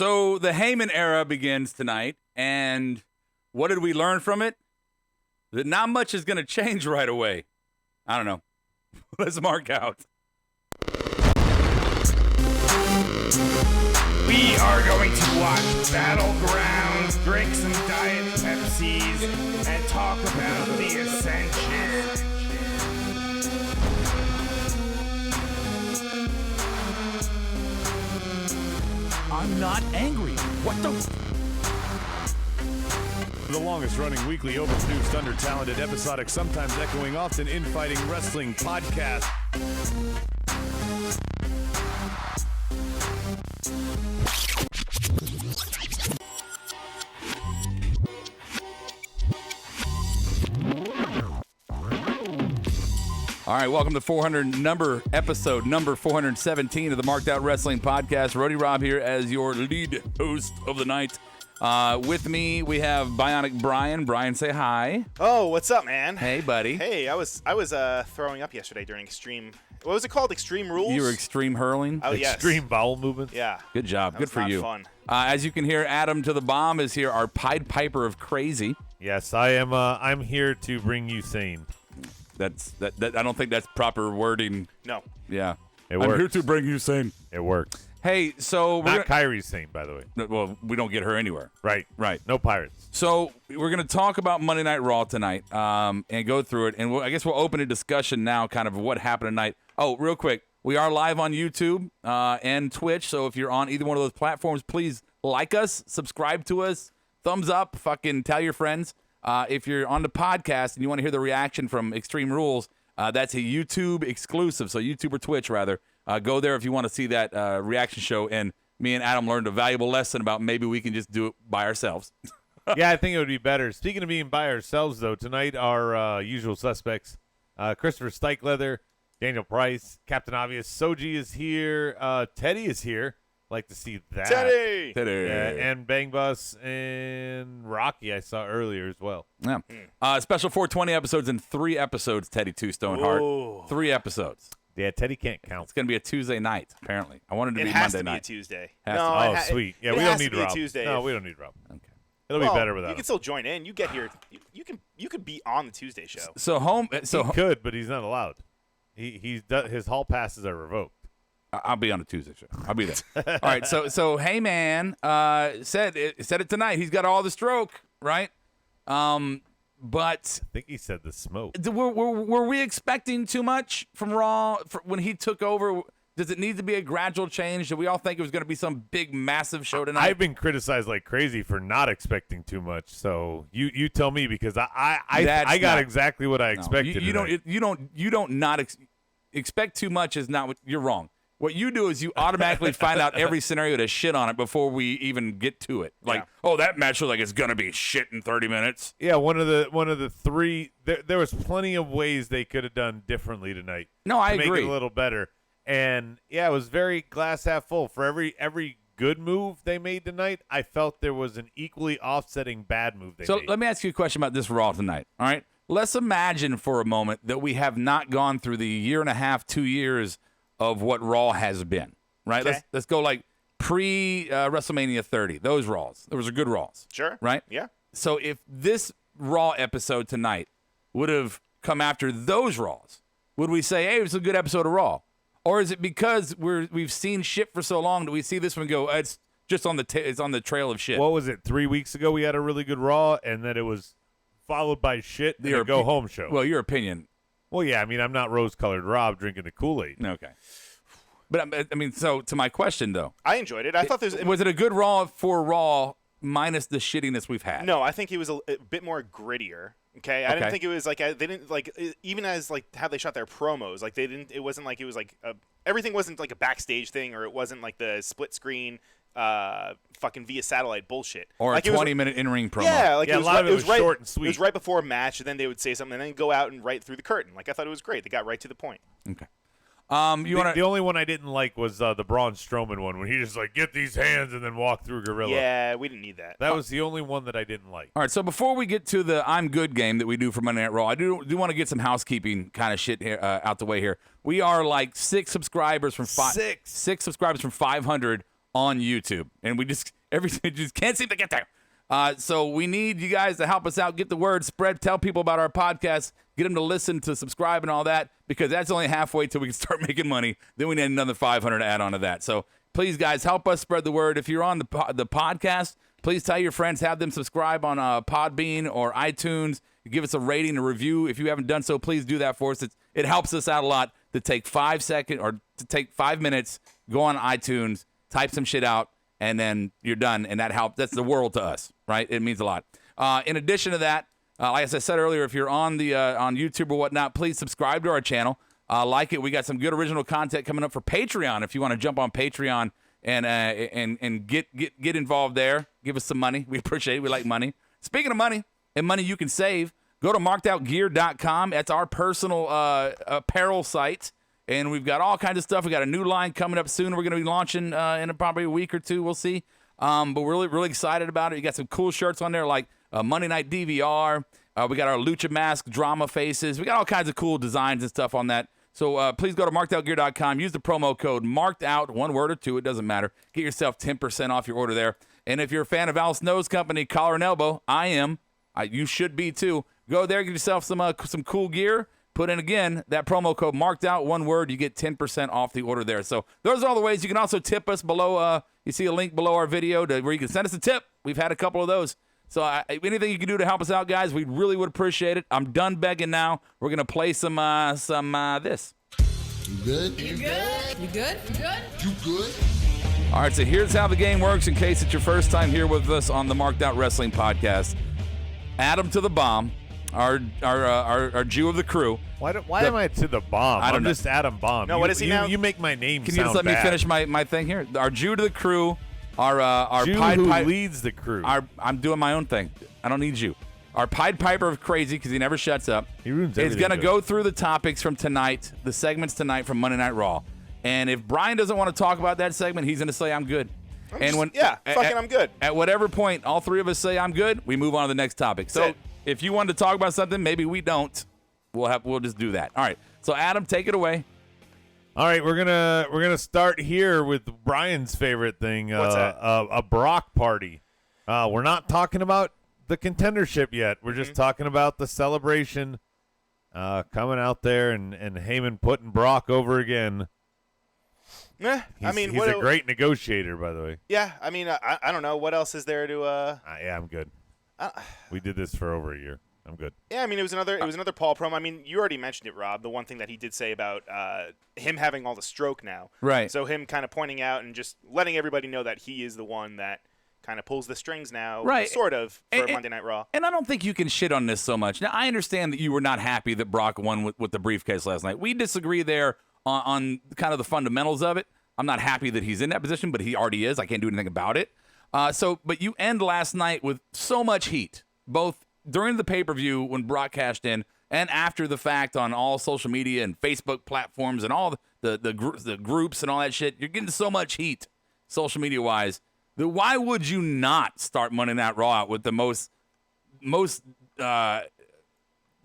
So the Heyman era begins tonight, and what did we learn from it? That not much is going to change right away. I don't know. Let's mark out. We are going to watch Battlegrounds, drink some Diet Pepsis, and talk about the Ascension. I'm not angry. What the? The longest-running weekly overproduced, under-talented, episodic, sometimes echoing, often infighting wrestling podcast. All right, welcome to episode number 417 of the Marked Out Wrestling Podcast. Roddy Rob here as your lead host of the night. With me, we have Bionic Brian. Brian, say hi. Oh, what's up, man? Hey, buddy. Hey, I was throwing up yesterday during Extreme. What was it called? Extreme Rules? You were extreme hurling? Oh, yes. Extreme bowel movement. Yeah. Good job. Good for you. Fun. As you can hear, Adam to the Bomb is here, our Pied Piper of crazy. Yes, I am. I'm here to bring you sane. I don't think that's proper wording. No. Yeah. It works. I'm here to bring you sane. It works. Hey, so Not Kyrie's sane, by the way. well, we don't get her anywhere. Right. No pirates. So we're going to talk about Monday Night Raw tonight and go through it. And I guess we'll open a discussion now kind of what happened tonight. Oh, real quick. We are live on YouTube and Twitch. So if you're on either one of those platforms, please like us, subscribe to us, thumbs up, fucking tell your friends. If you're on the podcast and you want to hear the reaction from Extreme Rules, that's a YouTube exclusive. So YouTube or Twitch, rather. Go there if you want to see that reaction show. And me and Adam learned a valuable lesson about maybe we can just do it by ourselves. Yeah, I think it would be better. Speaking of being by ourselves, though, tonight our usual suspects, Christopher Stykeleather, Daniel Price, Captain Obvious, Soji is here, Teddy is here. Like to see that. Teddy! Yeah, and Bang Bus and Rocky I saw earlier as well. Yeah. Special 420 episodes in 3 episodes, Teddy Two Stoneheart. Whoa. 3 episodes. Yeah, Teddy can't count. It's going to be a Tuesday night, apparently. I wanted it to be has Monday to be night. a Tuesday. Has to- Oh, sweet. Yeah, it we has don't to need be a Rob. Tuesday No, if- we don't need Rob. Okay. It'll Well, be better without you him. can still join in. You get here. You could be on the Tuesday show. He could, but he's not allowed. His hall passes are revoked. I'll be on the Tuesday show. I'll be there. All right. So hey man said it tonight. He's got all the stroke, right? But I think he said the smoke. were we expecting too much from Raw when he took over? Does it need to be a gradual change? Did we all think it was going to be some big, massive show tonight? I've been criticized like crazy for not expecting too much. So you tell me, because I got exactly what I expected. You don't not expect too much is not what you're wrong. What you do is you automatically find out every scenario to shit on it before we even get to it. Like, oh, that match was like it's gonna be shit in 30 minutes. Yeah, one of the 3. There was plenty of ways they could have done differently tonight. No, I to agree. Make it a little better. And yeah, it was very glass half full. For every good move they made tonight, I felt there was an equally offsetting bad move they made. So let me ask you a question about this Raw tonight. All right, let's imagine for a moment that we have not gone through the 1.5, 2 years of what Raw has been. Right? Okay. Let's go like pre WrestleMania 30. Those Raws. Those are good Raws. Sure. Right? Yeah. So if this Raw episode tonight would have come after those Raws, would we say, hey, it was a good episode of Raw? Or is it because we've seen shit for so long that we see this one go, it's just on it's on the trail of shit? What was it? 3 weeks ago we had a really good Raw, and then it was followed by shit and a go-home show. Well, your opinion. Well, yeah, I mean, I'm not rose-colored Rob drinking the Kool-Aid. Okay. But, I mean, so to my question, though. I enjoyed it. I thought there was it a good Raw for Raw minus the shittiness we've had? No, I think it was a bit more grittier. Okay, I didn't think it was like they didn't like even as like how they shot their promos. Like they didn't. It wasn't like it was like everything wasn't like a backstage thing, or it wasn't like the split screen, fucking via satellite bullshit. Or like a 20-minute in-ring promo. Yeah, like a lot of it was right, short and sweet. It was right before a match, and then they would say something, and then go out and right through the curtain. Like I thought it was great. They got right to the point. Okay. The only one I didn't like was the Braun Strowman one, when he just like get these hands and then walk through Gorilla. Yeah, we didn't need that. That was the only one that I didn't like. All right, so before we get to the I'm Good game that we do for Monday Night Raw, I do want to get some housekeeping kind of shit here, out the way here. We are like 6 subscribers from 500 on YouTube, and we just just can't seem to get there. So we need you guys to help us out, get the word spread, tell people about our podcast, get them to listen, to subscribe, and all that, because that's only halfway till we can start making money. Then we need another 500 to add on to that. So please, guys, help us spread the word. If you're on the podcast, please tell your friends, have them subscribe on Podbean or iTunes. Give us a rating, a review. If you haven't done so, please do that for us. It helps us out a lot to take 5 seconds or to take 5 minutes, go on iTunes, type some shit out, and then you're done, and that helps. That's the world to us, right? It means a lot. In addition to that, like as I said earlier, if you're on the on YouTube or whatnot, please subscribe to our channel. Like it. We got some good original content coming up for Patreon. If you want to jump on Patreon and get involved there, give us some money. We appreciate it. We like money. Speaking of money and money you can save, go to markedoutgear.com. That's our personal apparel site. And we've got all kinds of stuff. We got a new line coming up soon. We're going to be launching in probably a week or two. We'll see. But we're really, really excited about it. You got some cool shirts on there like Monday Night DVR. We got our Lucha Mask drama faces. We got all kinds of cool designs and stuff on that. So please go to markedoutgear.com. Use the promo code MARKEDOUT, one word or two. It doesn't matter. Get yourself 10% off your order there. And if you're a fan of Al Snow's company, Collar and Elbow, I am. You should be too. Go there, get yourself some cool gear. Put in, again, that promo code MARKEDOUT, one word. You get 10% off the order there. So those are all the ways. You can also tip us below. You see a link below our video where you can send us a tip. We've had a couple of those. So anything you can do to help us out, guys, we really would appreciate it. I'm done begging now. We're going to play some this. You good? You good? You good? You good? You good? All right, so here's how the game works in case it's your first time here with us on the Marked Out Wrestling Podcast. Adam to the Bomb, our Jew of the crew. Why am I to the Bomb? I don't I'm know. just Adam Bomb. No, what is he now? You make my name Can sound you just let bad. me finish my thing here? Our Jew to the crew, our Jew Pied who Piper. leads the crew. I'm doing my own thing. I don't need you. Our Pied Piper of crazy, because he never shuts up. He ruins Is everything, going to Joe. go through the topics from tonight, the segments tonight from Monday Night Raw. And if Brian doesn't want to talk about that segment, he's going to say I'm good. I'm good. At whatever point all three of us say I'm good, we move on to the next topic. So if you wanted to talk about something, maybe we don't. We'll just do that. All right. So Adam, take it away. All right, we're gonna start here with Brian's favorite thing. What's that? A Brock party. We're not talking about the contendership yet. We're just talking about the celebration coming out there and Heyman putting Brock over again. He's a great negotiator, by the way. Yeah, I mean, I don't know. What else is there to... Yeah, I'm good. We did this for over a year. I'm good. Yeah, I mean, it was another Paul promo. I mean, you already mentioned it, Rob, the one thing that he did say about him having all the stroke now. Right. So him kind of pointing out and just letting everybody know that he is the one that kind of pulls the strings now, Right. sort of, for And- Monday Night Raw. And I don't think you can shit on this so much. Now, I understand that you were not happy that Brock won with the briefcase last night. We disagree there on kind of the fundamentals of it. I'm not happy that he's in that position, but he already is. I can't do anything about it. But you end last night with so much heat, both during the pay-per-view when Brock cashed in and after the fact on all social media and Facebook platforms and all the groups and all that shit. You're getting so much heat, social media-wise. Why would you not start Monday Night Raw out with the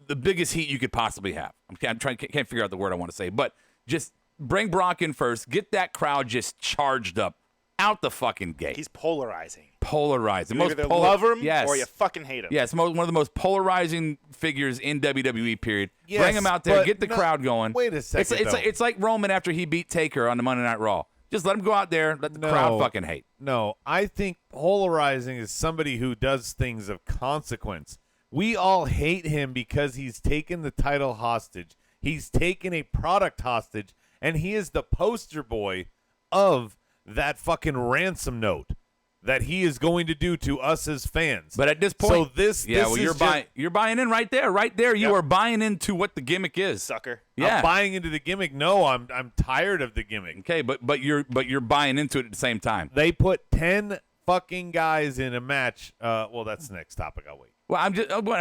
the biggest heat you could possibly have? Can't figure out the word I want to say, but just bring Brock in first, get that crowd just charged up out the fucking gate. He's polarizing. Polarizing. You either love him yes. or you fucking hate him. Yes, one of the most polarizing figures in WWE, period. Yes, Bring him out there, but get the crowd going. Wait a second, It's like Roman after he beat Taker on the Monday Night Raw. Just let him go out there, let the crowd fucking hate. No, I think polarizing is somebody who does things of consequence. We all hate him because he's taken the title hostage. He's taken a product hostage, and he is the poster boy of that fucking ransom note that he is going to do to us as fans. But at this point, you're buying in right there. Right there, you are buying into what the gimmick is. Sucker. Yeah. I'm buying into the gimmick. No, I'm tired of the gimmick. Okay, but you're buying into it at the same time. They put 10 fucking guys in a match. Well, that's the next topic. I'll wait. Well,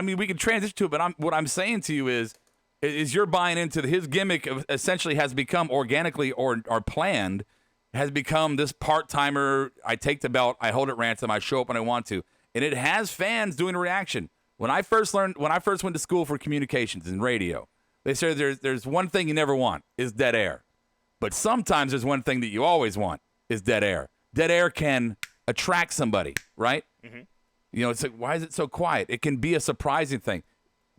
we can transition to it, but what I'm saying to you is you're buying into his gimmick essentially has become organically or planned, has become this part-timer, I take the belt, I hold it ransom, I show up when I want to. And it has fans doing a reaction. When I first went to school for communications and radio, they said there's one thing you never want is dead air. But sometimes there's one thing that you always want is dead air. dead air can attract somebody, right? You know, it's like, why is it so quiet? It can be a surprising thing.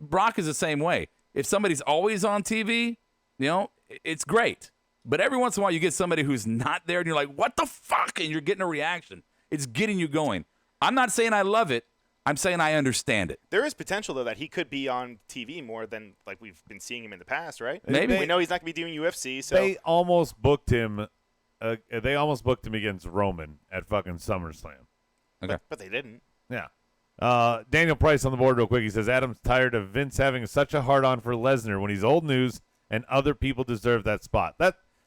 Brock is the same way. If somebody's always on TV, you know, it's great. But every once in a while, you get somebody who's not there, and you're like, what the fuck? And you're getting a reaction. It's getting you going. I'm not saying I love it. I'm saying I understand it. There is potential, though, that he could be on TV more than like we've been seeing him in the past, right? Maybe. We know he's not going to be doing UFC, so They almost booked him. They almost booked him against Roman at fucking SummerSlam. Okay. but they didn't. Yeah. Daniel Price on the board real quick. He says, Adam's tired of Vince having such a hard-on for Lesnar when he's old news and other people deserve that spot.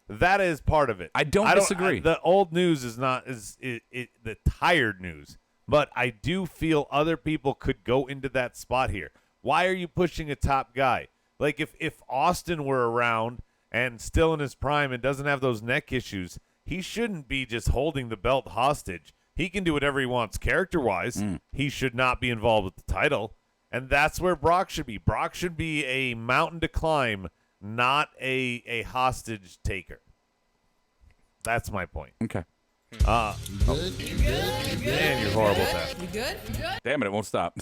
That is part of it. I don't disagree. The old news is not the tired news, but I do feel other people could go into that spot here. Why are you pushing a top guy? Like if Austin were around and still in his prime and doesn't have those neck issues, he shouldn't be just holding the belt hostage. He can do whatever he wants character-wise. He should not be involved with the title, and that's where Brock should be. Brock should be a mountain to climb, not a hostage taker. That's my point. Okay. Man, you're horrible at that. You good? Damn it, it won't stop.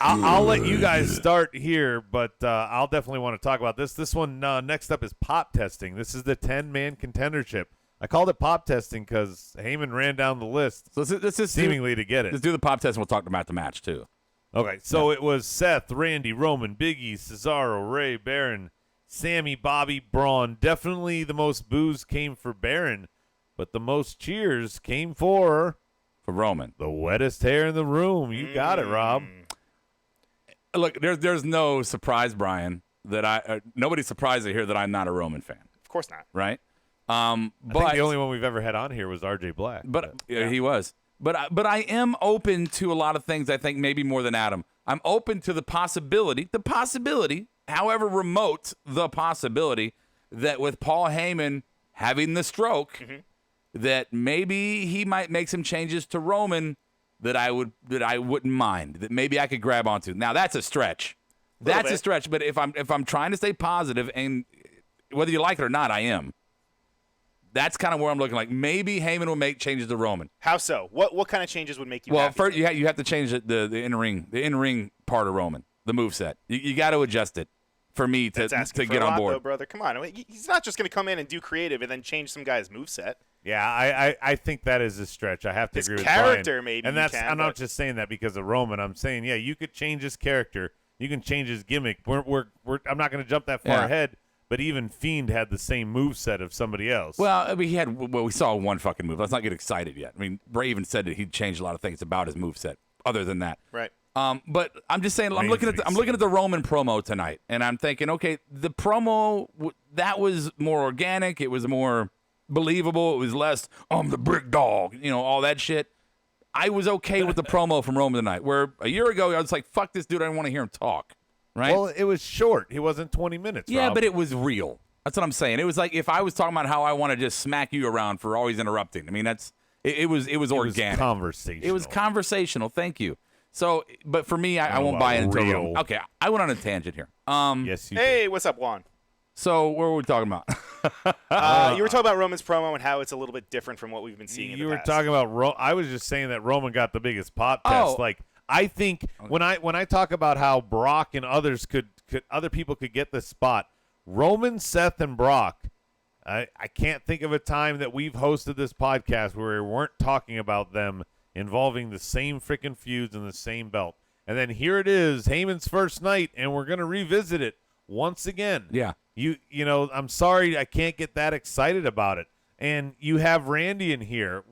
I'll let you guys start here, but I'll definitely want to talk about this. This one next up is pop testing. This is the 10-man contendership. I called it pop testing because Heyman ran down the list, So let's just seemingly to get it. Let's do the pop test, and we'll talk about the match, too. Okay, so it was Seth, Randy, Roman, Big E, Cesaro, Ray, Baron, Sammy, Bobby, Braun. Definitely the most boos came for Baron, but the most cheers came for Roman. the wettest hair in the room. You got it, Rob. Look, there's no surprise, Brian, that nobody's surprised to hear that I'm not a Roman fan, Of course not. right? I But think the only one we've ever had on here was RJ Black. But yeah, he was. But I am open to a lot of things. I think maybe more than Adam. I'm open to the possibility, however remote the possibility, that with Paul Heyman having the stroke, that maybe he might make some changes to Roman that I wouldn't mind. That maybe I could grab onto. Now that's a stretch. That's a stretch. But if I'm trying to stay positive, and whether you like it or not, I am. That's kind of where I'm looking. Like maybe Heyman will make changes to Roman. How so? What kind of changes would make you? Well, happy first you have to change the in ring part of Roman, the moveset. You got to adjust it for me to asking get for a on lot, board. though, brother. Come on, he's not just going to come in and do creative and then change some guy's moveset. Yeah, I think that is a stretch. I have to His agree with character, Brian. maybe and you that's can, I'm not but- just saying that because of Roman. I'm saying you could change his character. You can change his gimmick. I'm not going to jump that far Yeah. ahead. But even Fiend had the same moveset of somebody else. Well, I mean, we saw one fucking move. Let's not get excited yet. I mean, Bray even said that he'd changed a lot of things about his moveset other than that. Right. But I'm just saying, I'm looking at the Roman promo tonight, and I'm thinking, okay, the promo that was more organic. It was more believable. It was less, I'm the big dog, all that shit. I was okay with the promo from Roman tonight. Where a year ago I was like, fuck this dude, I don't want to hear him talk. Right? Well, it was short. He wasn't 20 minutes. Yeah, Rob. but it was real. That's what I'm saying. It was like if I was talking about how I want to just smack you around for always interrupting. I mean, it was organic. It was conversational. It was conversational. Thank you. So, but for me, I won't buy into real. Roman. Okay, I went on a tangent here. Yes, you did. Hey, what's up, Juan? So what were we talking about? You were talking about Roman's promo and how it's a little bit different from what we've been seeing in You the were past. talking about I was just saying that Roman got the biggest pop test. Oh. Like I think when I talk about how Brock and others could other people could get this spot, Roman, Seth, and Brock. I can't think of a time that we've hosted this podcast where we weren't talking about them involving the same freaking feuds and the same belt. And then here it is, Heyman's first night, and we're gonna revisit it once again. Yeah. You know, I'm sorry I can't get that excited about it. And you have Randy in here.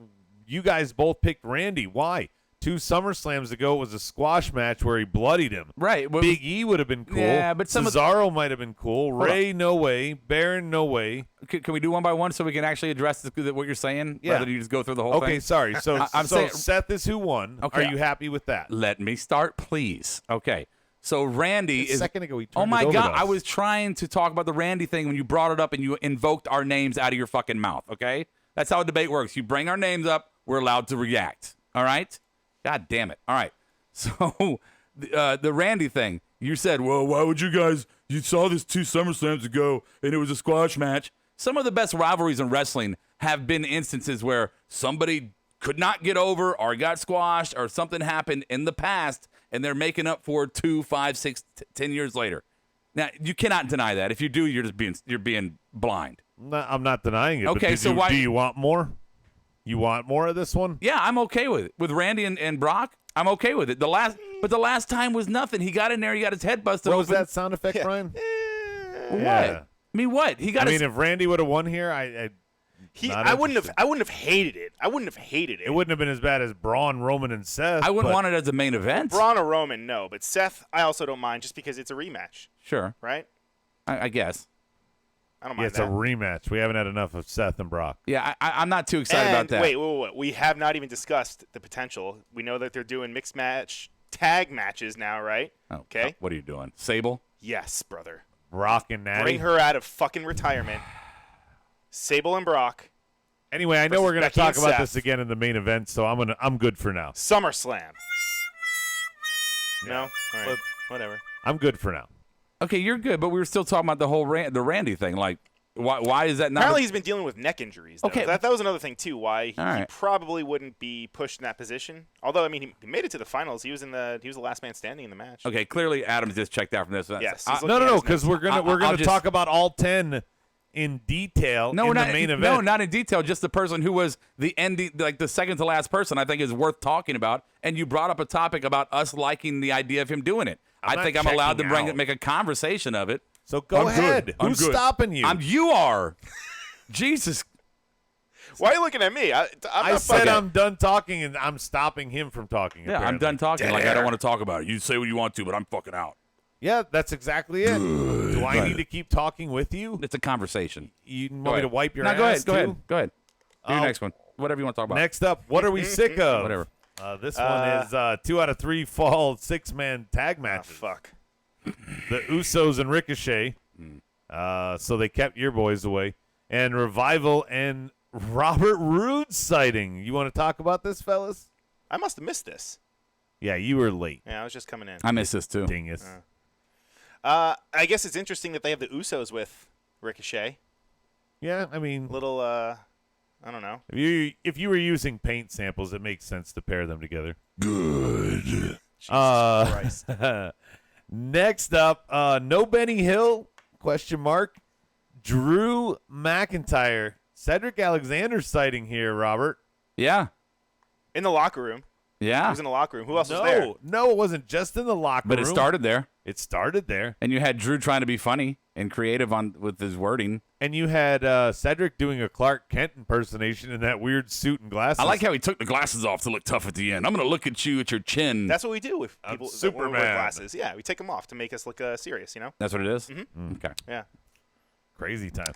You guys both picked Randy. Why? 2 SummerSlams ago it was a squash match where he bloodied him. Right. Well, Big E would have been cool. Yeah, but some of Cesaro might have been cool. Ray, no way. Baron, no way. Can we do one by one so we can actually address what you're saying? Yeah. Rather than you just go through the whole thing? Okay, sorry. So, I'm so saying- Seth is who won. Okay. Are you happy with that? Let me start, please. Okay. So Randy A is. second ago he Oh turned my it over God! to us. I was trying to talk about the Randy thing when you brought it up and you invoked our names out of your fucking mouth. Okay, that's how a debate works. You bring our names up, we're allowed to react. All right. God damn it! All right. So the Randy thing. You said, well, why would you guys? You saw this 2 SummerSlams ago, and it was a squash match. Some of the best rivalries in wrestling have been instances where somebody could not get over or got squashed or something happened in the past, and they're making up for 2, 5, 6, 10 years later. Now, you cannot deny that. If you do, you're being blind. I'm not denying it. Okay, but so why? Do you want more? You want more of this one? Yeah, I'm okay with it. With Randy and Brock, I'm okay with it. The last time was nothing. He got in there, he got his head busted What open. was that sound effect, Brian? What? Yeah. I mean, what? He got. I mean, if Randy would have won here, I wouldn't have hated it. I wouldn't have hated it. It wouldn't have been as bad as Braun, Roman, and Seth. I wouldn't want it as a main event. Braun or Roman, no. But Seth, I also don't mind just because it's a rematch, Sure, right? I guess. I don't Yeah, mind it's that. a rematch. We haven't had enough of Seth and Brock. Yeah, I'm not too excited about that. Wait. We have not even discussed the potential. We know that they're doing mixed match tag matches now, right? Oh, Okay. What are you doing, Sable? Yes, brother. Brock and Natty. Bring her out of fucking retirement. Sable and Brock. Anyway, I know versus we're going to Becky talk and about Seth. this again in the main event, so I'm good for now. SummerSlam. No? All right. Whatever. I'm good for now. Okay, you're good, but we were still talking about the whole the Randy thing. Like, why is that not? Apparently, he's been dealing with neck injuries. Though. Okay. That was another thing, too, why he right. probably wouldn't be pushed in that position. Although, I mean, he made it to the finals. He was the last man standing in the match. Okay, clearly Adams just checked out from this. Yes. I- he's No, looking at his because notes. we're I'll gonna just- talk about all 10 in detail no, in we're not. the main event. No, not in detail. Just the person who was the ending, like the second to last person. I think is worth talking about. And you brought up a topic about us liking the idea of him doing it. I'm I think not I'm allowed to checking out. make a conversation of it. So go I'm ahead. good. I'm Who's good. stopping you? You are. Jesus. Why are you looking at me? I'm I not said fucking- I'm done talking, and I'm stopping him from talking. Yeah, I'm apparently. done talking. Dead Like I air. don't want to talk about it. You say what you want to, but I'm fucking out. Yeah, that's exactly it. Do I need to keep talking with you? It's a conversation. You want Go me ahead. to wipe your No, ass go ahead. Go too? ahead. Go ahead. Do your Oh. next one. Whatever you want to talk about. Next up, what are we sick of? Whatever. This one is 2 out of 3 fall 6-man tag Oh, matches. fuck. The Usos and Ricochet. So they kept your boys away. And Revival and Robert Roode's sighting. You want to talk about this, fellas? I must have missed this. Yeah, you were late. Yeah, I was just coming in. I miss this too. Dingus. I guess it's interesting that they have the Usos with Ricochet. Yeah, I mean, Little, I don't know. if you were using paint samples, it makes sense to pair them together. Good. Christ. Next up, no Benny Hill, ? Drew McIntyre. Cedric Alexander sighting here, Robert. Yeah. In the locker room. He Yeah. was in the locker room. Who else was there? No, it wasn't just in the locker But room. it started there, It started there. and you had Drew trying to be funny and creative with his wording. And you had Cedric doing a Clark Kent impersonation in that weird suit and glasses. I like how he took the glasses off to look tough at the end. I'm gonna look at you at your chin. That's what we do with people that wear Superman. glasses. Yeah, we take them off to make us look serious, you know? That's what it is? Okay. Yeah. Crazy time.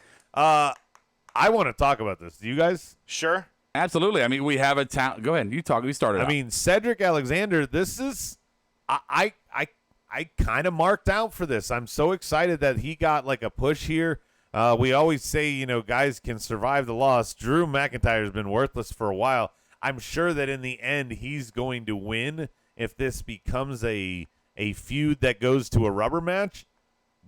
I want to talk about this. Do you guys? Sure. Absolutely. I mean, we have a talent. Go ahead. You talk. You started. I mean, Cedric Alexander, this is I kind of marked out for this. I'm so excited that he got like a push here. We always say, guys can survive the loss. Drew McIntyre's been worthless for a while. I'm sure that in the end he's going to win if this becomes a feud that goes to a rubber match.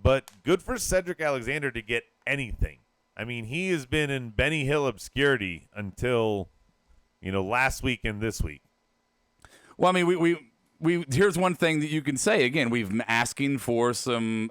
But good for Cedric Alexander to get anything. I mean, he has been in Benny Hill obscurity until, last week and this week. Well, I mean, we here's one thing that you can say. Again, we've been asking for some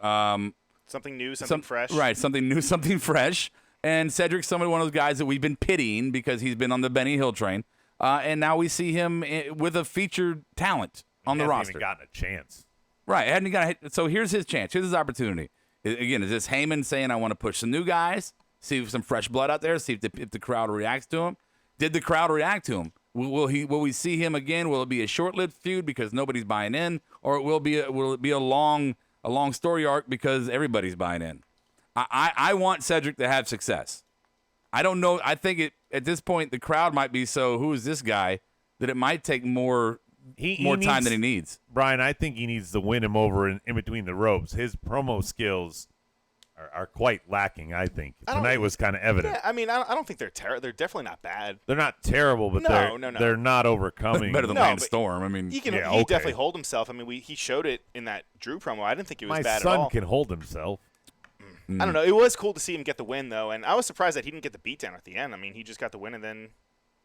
Something new, something fresh. Right, something new, something fresh. And Cedric's one of those guys that we've been pitying because he's been on the Benny Hill train. And now we see him with a featured talent on the Hasn't roster. even gotten a chance. Right. Hadn't got hit. So here's his chance. Here's his opportunity. Again, is this Heyman saying, I want to push some new guys, see if some fresh blood out there, see if the crowd reacts to him? Did the crowd react to him? Will we see him again? Will it be a short-lived feud because nobody's buying in, or will it be a long story arc because everybody's buying in? I want Cedric to have success. I don't know. I think at this point the crowd might be so who is this guy that it might take more time than he needs. Brian, I think he needs to win him over in between the ropes. His promo skills are quite lacking, I think. Tonight was kind of evident. Yeah, I mean, I don't think they're terrible. They're definitely not bad. They're not terrible, but No. they're not overcoming. Better than No, Lance but Storm. I mean, He can. Yeah, he okay. definitely hold himself. I mean, he showed it in that Drew promo. I didn't think it was My bad son at all. can hold himself. I don't know. It was cool to see him get the win, though, and I was surprised that he didn't get the beatdown at the end. I mean, he just got the win and then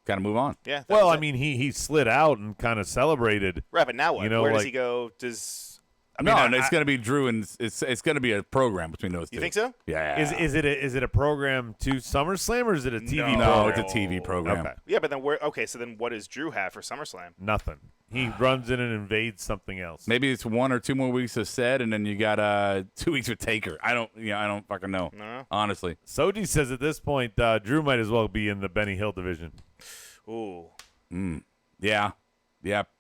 Got to move on. yeah. that Well, was I it. mean, he slid out and kind of celebrated. right, but now what? you know, Where does like- he go? Does No, it's going to be Drew, and it's going to be a program between those two. you think so? Yeah. Is it a program to SummerSlam or is it a TV No. No, program? it's a TV program. Okay. Yeah, but then so then what does Drew have for SummerSlam? Nothing. He runs in and invades something else. Maybe it's 1 or 2 more weeks of said, and then you got 2 weeks with Taker. I don't fucking know. No. Honestly. Soji says at this point, Drew might as well be in the Benny Hill division. Ooh. Yeah,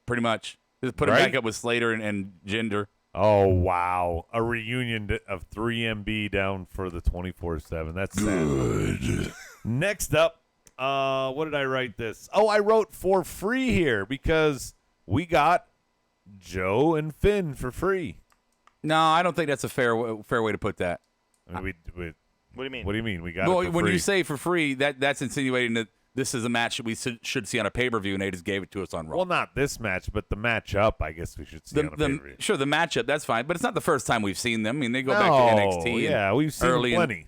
pretty much. Just put him Right? back up with Slater and Jinder. Oh, wow. A reunion of 3MB down for the 24/7. That's sad. Next up, what did I write this? Oh, I wrote for free here because we got Joe and Finn for free. No, I don't think that's a fair way to put that. I mean, What do you mean? what do you mean? We got Well, it for when free. you say for free, that's insinuating that this is a match that we should see on a pay-per-view, and they just gave it to us on Raw. Well, not this match, but the matchup, I guess we should see on a pay-per-view. Sure, the matchup, that's fine, but it's not the first time we've seen them. I mean, they go back No, to NXT. yeah, we've seen early plenty.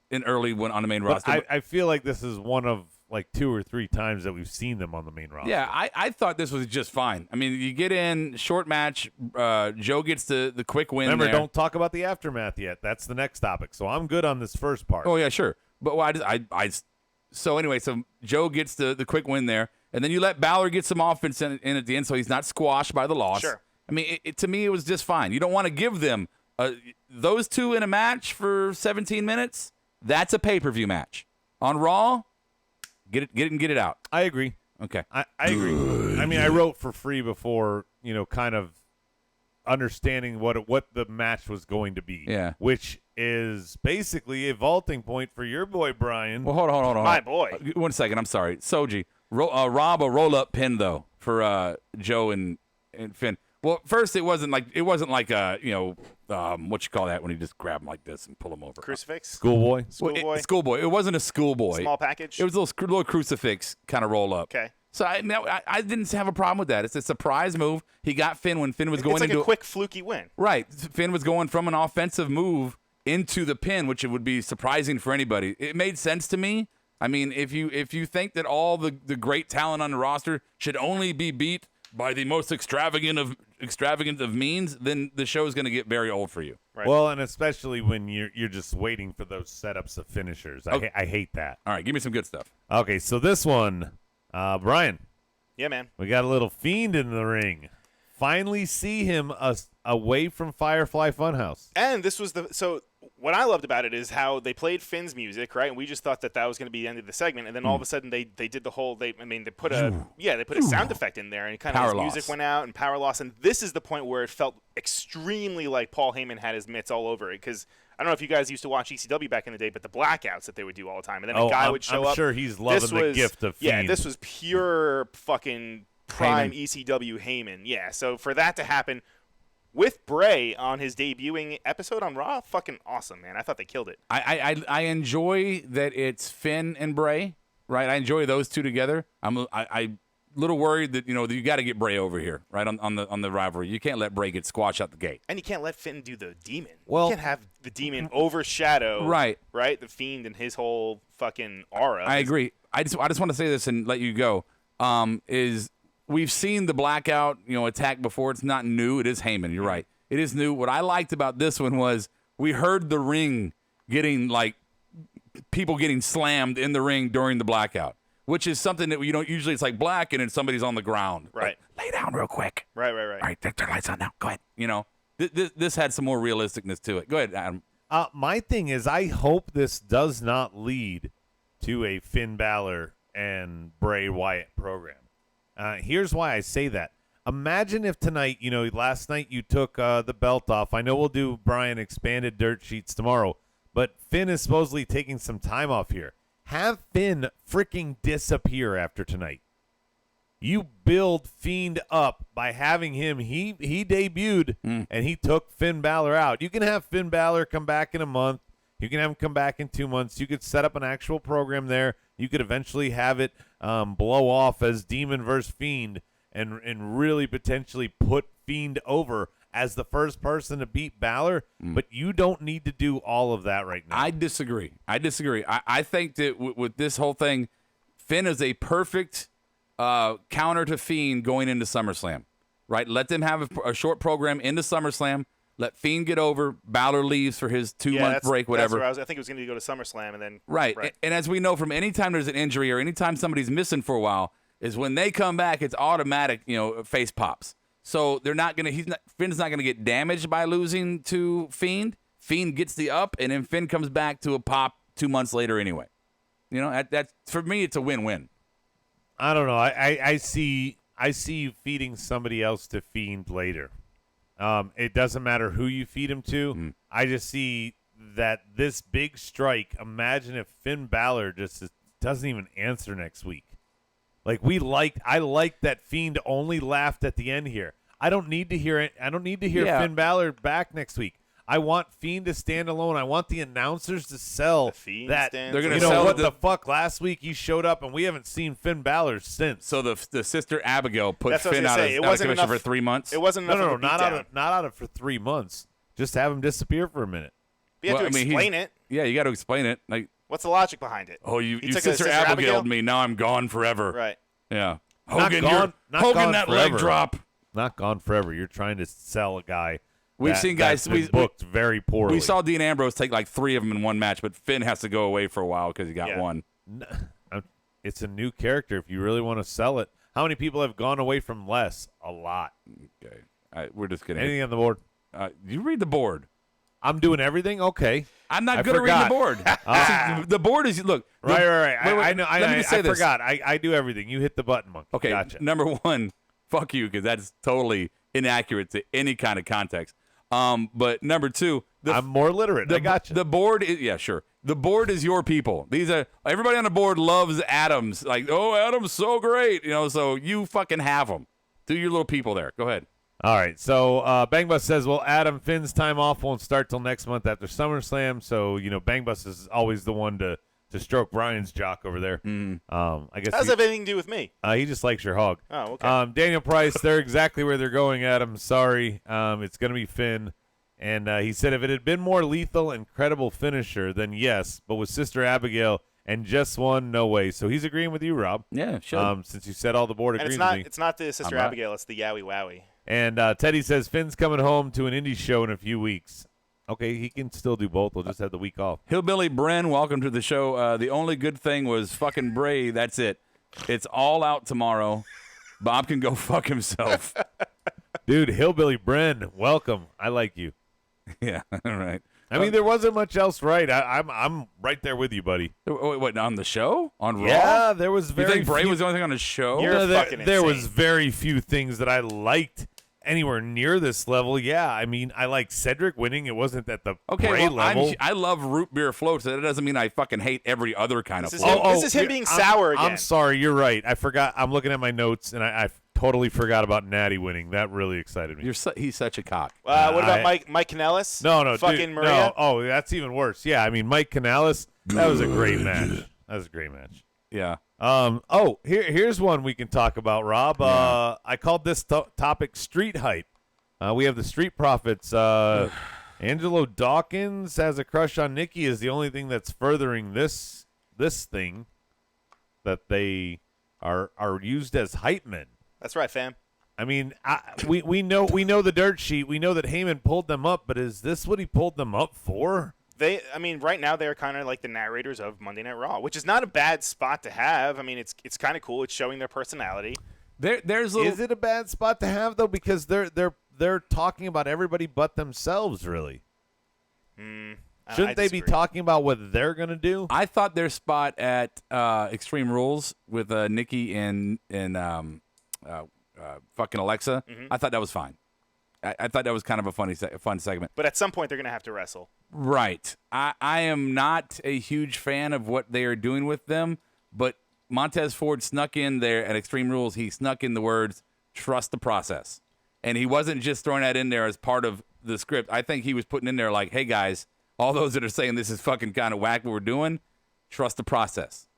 In early one on the main But roster. I feel like this is one of like 2 or 3 times that we've seen them on the main roster. Yeah, I thought this was just fine. I mean, you get in, short match, Joe gets the quick win. Remember, there. don't talk about the aftermath yet. That's the next topic. So I'm good on this first part. Oh yeah, sure. But so anyway, so Joe gets the quick win there, and then you let Balor get some offense in at the end, so he's not squashed by the loss. Sure. I mean, to me, it was just fine. You don't want to give them those two in a match for 17 minutes. That's a pay-per-view match. On Raw, get it out. I agree. Okay. I agree. I mean, I wrote for free before, kind of understanding what the match was going to be. Yeah. Which is basically a vaulting point for your boy Brian. Well, hold on. My boy. 1 second. I'm sorry. Soji, Rob a roll-up pin though for Joe and Finn. Well, first it wasn't like what you call that when you just grab them like this and pull them over. Crucifix? Schoolboy. Schoolboy? Schoolboy. It wasn't a schoolboy. Small package? It was a little crucifix kind of roll up. Okay. So I didn't have a problem with that. It's a surprise move. He got Finn when Finn was going It's like into a quick, fluky win. Right. Finn was going from an offensive move into the pin, which it would be surprising for anybody. It made sense to me. I mean, if you think that all the great talent on the roster should only be beat by the most extravagant of means, then the show is going to get very old for you. Right. Well, and especially when you're just waiting for those setups of finishers. Okay. I hate that. All right, give me some good stuff. Okay, so this one, Brian, Yeah, man. we got a little Fiend in the ring. Finally see him away from Firefly Funhouse. And this was so what I loved about it is how they played Finn's music, right? And we just thought that was going to be the end of the segment, and then all of a sudden they did the whole they put a sound effect in there, and kind of Power his loss. music went out and power loss, and this is the point where it felt extremely like Paul Heyman had his mitts all over it, because I don't know if you guys used to watch ECW back in the day, but the blackouts that they would do all the time, and then a guy would show I'm up. sure he's loving This the was- gift of Fiend. Yeah, this was pure fucking prime Heyman. ECW Heyman. Yeah, so for that to happen with Bray on his debuting episode on Raw, fucking awesome, man. I thought they killed it. I enjoy that it's Finn and Bray, right? I enjoy those two together. I'm a little worried that you got to get Bray over here, right on the rivalry. You can't let Bray get squashed out the gate. And you can't let Finn do the demon. Well- you can't have the demon overshadow Right. the Fiend and his whole fucking aura. I agree. I just want to say this and let you go. Is we've seen the blackout attack before. It's not new. It is Heyman. You're right. It is new. What I liked about this one was we heard the ring getting people getting slammed in the ring during the blackout, which is something that usually it's like black and then somebody's on the ground. Right. Like, lay down real quick. Right. All right, turn the lights on now. Go ahead. This had some more realisticness to it. Go ahead, Adam. My thing is, I hope this does not lead to a Finn Balor and Bray Wyatt program. Here's why I say that. Imagine if tonight, last night you took the belt off. I know we'll do Brian expanded dirt sheets tomorrow, but Finn is supposedly taking some time off here. Have Finn freaking disappear after tonight. You build Fiend up by having him. He debuted and he took Finn Balor out. You can have Finn Balor come back in a month. You can have him come back in 2 months. You could set up an actual program there. You could eventually have it blow off as Demon versus Fiend and really potentially put Fiend over as the first person to beat Balor, but you don't need to do all of that right now. I disagree. I think that with this whole thing, Finn is a perfect counter to Fiend going into SummerSlam, right? Let them have a short program into SummerSlam. Let Fiend get over. Balor leaves for his 2-month break, whatever. That's where I think it was going to go to SummerSlam and then. Right. And as we know from any time there's an injury or anytime somebody's missing for a while, is when they come back, it's automatic, face pops. So they're not going to, Finn's not going to get damaged by losing to Fiend. Fiend gets the up, and then Finn comes back to a pop 2 months later anyway. That's for me, it's a win-win. I don't know. I see you feeding somebody else to Fiend later. It doesn't matter who you feed him to. I just see that this big strike. Imagine if Finn Balor just doesn't even answer next week. I like that Fiend only laughed at the end here. I don't need to hear it. I don't need to hear Finn Balor back next week. I want Fiend to stand alone. I want the announcers to sell that. They're going to sell sell what the fuck. Last week he showed up and we haven't seen Finn Balor since. So the sister Abigail put That's what I Finn was out gonna of say. It wasn't commission enough- for 3 months. It wasn't enough. No, of a not out of for 3 months. Just have him disappear for a minute. You have to explain it. Yeah, you got to explain it. Like, What's the logic behind it? oh, you He took sister a Abigail'd me. Now I'm gone forever. Right. Yeah. Not Hogan, gone that forever. leg drop. Not gone forever. You're trying to sell a guy. We've seen guys that's been booked very poorly. We saw Dean Ambrose take like 3 of them in one match, but Finn has to go away for a while because he got one. It's a new character. If you really want to sell it, how many people have gone away from less? A lot. Okay, we're just kidding. Anything on the board? You read the board. I'm doing everything. Okay. I'm not I good forgot. at reading the board. The board is Right. Right. Wait, I know. let me just say I this. forgot. I do everything. You hit the button, Monkey. Okay. Gotcha. Number one, fuck you, because that's totally inaccurate to any kind of context. But number two, I'm more literate. I gotcha. The board is sure. The board is your people. These are everybody on the board loves Adams. Like, oh, Adams so great, So you fucking have them. Do your little people there. Go ahead. All right. So Bang Bus says, well, Adam, Finn's time off won't start till next month after SummerSlam. So Bang Bus is always the one to stroke Brian's jock over there. I guess How does that have anything to do with me? he just likes your hog. Oh, okay. Daniel Price, they're exactly where they're going, Adam. Sorry. It's going to be Finn. And he said if it had been more lethal and credible finisher, then yes. But with Sister Abigail and just one, no way. So he's agreeing with you, Rob. Yeah, sure. Since you said all the board And agrees it's with me. not. It's not the Sister Abigail. It's the Yowie Wowie. And Teddy says Finn's coming home to an indie show in a few weeks. Okay, he can still do both. He'll just have the week off. Hillbilly Bren, welcome to the show. The only good thing was fucking Bray. That's it. It's all out tomorrow. Bob can go fuck himself. Dude, Hillbilly Bren, welcome. I like you. Yeah, all right. I mean, there wasn't much else right. I'm right there with you, buddy. What, on the show? On Raw? Yeah, there was very You think Bray few, was the only thing on the show? You're fucking there was insane. very few things that I liked anywhere near this level. Yeah, I mean, I like Cedric winning. It wasn't at the Okay, Bray well, level. I love root beer floats. That doesn't mean I fucking hate every other kind of This is float. him- this is him being sour again. I'm sorry, you're right. I forgot. I'm looking at my notes, and I totally forgot about Natty winning. That really excited me. He's such a cock. What about Mike Kanellis? No, fucking dude, Maria. No. Oh, that's even worse. Yeah, I mean, Mike Canales. That was a great match. Yeah. Here's one we can talk about, Rob. I called this topic street hype. We have the Street Profits. Angelo Dawkins has a crush on Nikki is the only thing that's furthering this thing that they are used as hype men. That's right, fam. I mean, we know the dirt sheet. We know that Heyman pulled them up, but is this what he pulled them up for? Right now they're kind of like the narrators of Monday Night Raw, which is not a bad spot to have. I mean, it's kind of cool. It's showing their personality. There's Is it a bad spot to have though? Because they're talking about everybody but themselves, really. Shouldn't they be talking about what they're gonna do? I thought their spot at Extreme Rules with Nikki and fucking Alexa. I thought that was fine. I thought that was kind of a fun segment. But at some point they're going to have to wrestle. Right. I am not a huge fan of what they are doing with them, but Montez Ford snuck in there at Extreme Rules. He snuck in the words, trust the process. And he wasn't just throwing that in there as part of the script. I think he was putting in there like, hey, guys, all those that are saying this is fucking kind of whack what we're doing, trust the process.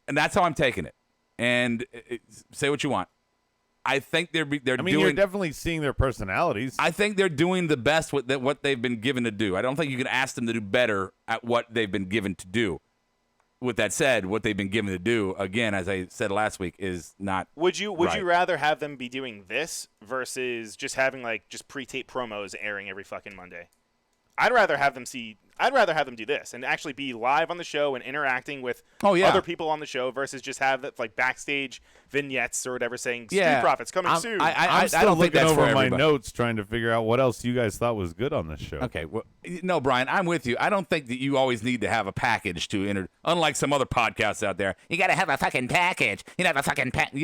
And that's how I'm taking it. And say what you want. I think they're doing. you're definitely seeing their personalities. I think they're doing the best with what they've been given to do. I don't think you can ask them to do better at what they've been given to do. With that said, what they've been given to do, again, as I said last week, is not. Would you right. rather have them be doing this versus just having just pre-tape promos airing every fucking Monday? I'd rather have them do this and actually be live on the show and interacting with other people on the show versus just have that backstage vignettes or whatever saying Street Profits coming soon. I'm still I don't think looking that's over for my everybody. notes trying to figure out what else you guys thought was good on this show. Okay, well, no, Brian, I'm with you. I don't think that you always need to have a package to enter. Unlike some other podcasts out there, you got to have a fucking package. You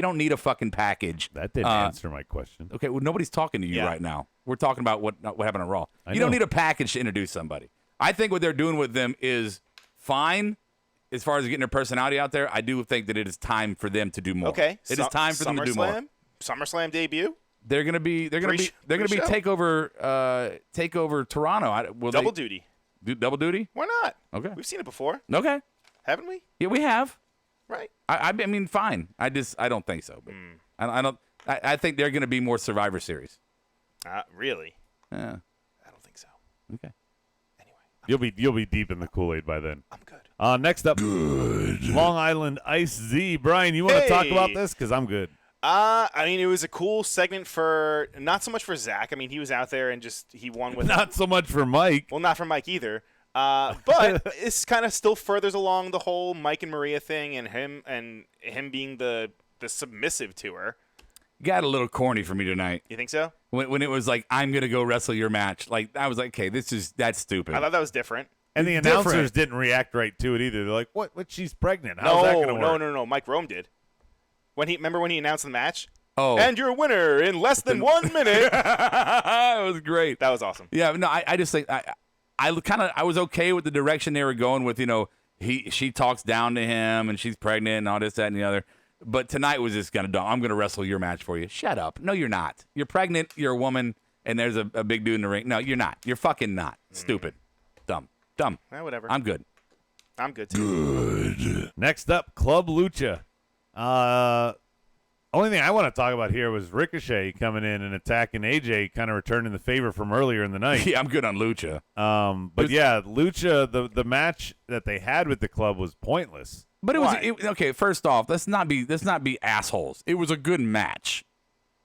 don't need a fucking package. That didn't answer my question. Okay, well, nobody's talking to you right now. We're talking about what happened on Raw. You don't need a package to introduce somebody. I think what they're doing with them is fine as far as getting their personality out there. I do think that it is time for them to do more. Okay, it is time for them to do more. SummerSlam debut. They're gonna be takeover Toronto. Double duty. Double duty? Why not? Okay. We've seen it before, Okay. haven't we? Yeah, we have. Right. I mean, fine. I don't think so. But I think they're gonna be more Survivor Series. Really? Yeah. I don't think so. Okay. Anyway, You'll be deep in the Kool-Aid by then. I'm good. Next up, Long Island Ice Z. Brian, you want to talk about this? Because I'm good. I mean, it was a cool segment for not so much for Zach. I mean, he was out there and he won with Not so much for Mike. Well, not for Mike either. But it's kind of still furthers along the whole Mike and Maria thing, and him being the submissive to her. Got a little corny for me tonight. You think so? When it was like, I'm going to go wrestle your match. Like, I was like, okay, that's stupid. I thought that was different. And the announcers didn't react right to it either. They're like, what? She's pregnant. How's that going to work? No. Mike Rome did. Remember when he announced the match? Oh. And your winner in less than 1 minute. It was great. That was awesome. Yeah, no, I just think I was okay with the direction they were going with, she talks down to him and she's pregnant and all this, that, and the other. But tonight was just kind of dumb. I'm going to wrestle your match for you. Shut up. No, you're not. You're pregnant. You're a woman, and there's a big dude in the ring. No, you're not. You're fucking not. Stupid. Dumb. Whatever. I'm good. I'm good, too. Good. Next up, Club Lucha. Only thing I want to talk about here was Ricochet coming in and attacking AJ, kind of returning the favor from earlier in the night. Yeah, I'm good on Lucha. But yeah, Lucha, the match that they had with the club was pointless. But okay. First off, let's not be assholes. It was a good match.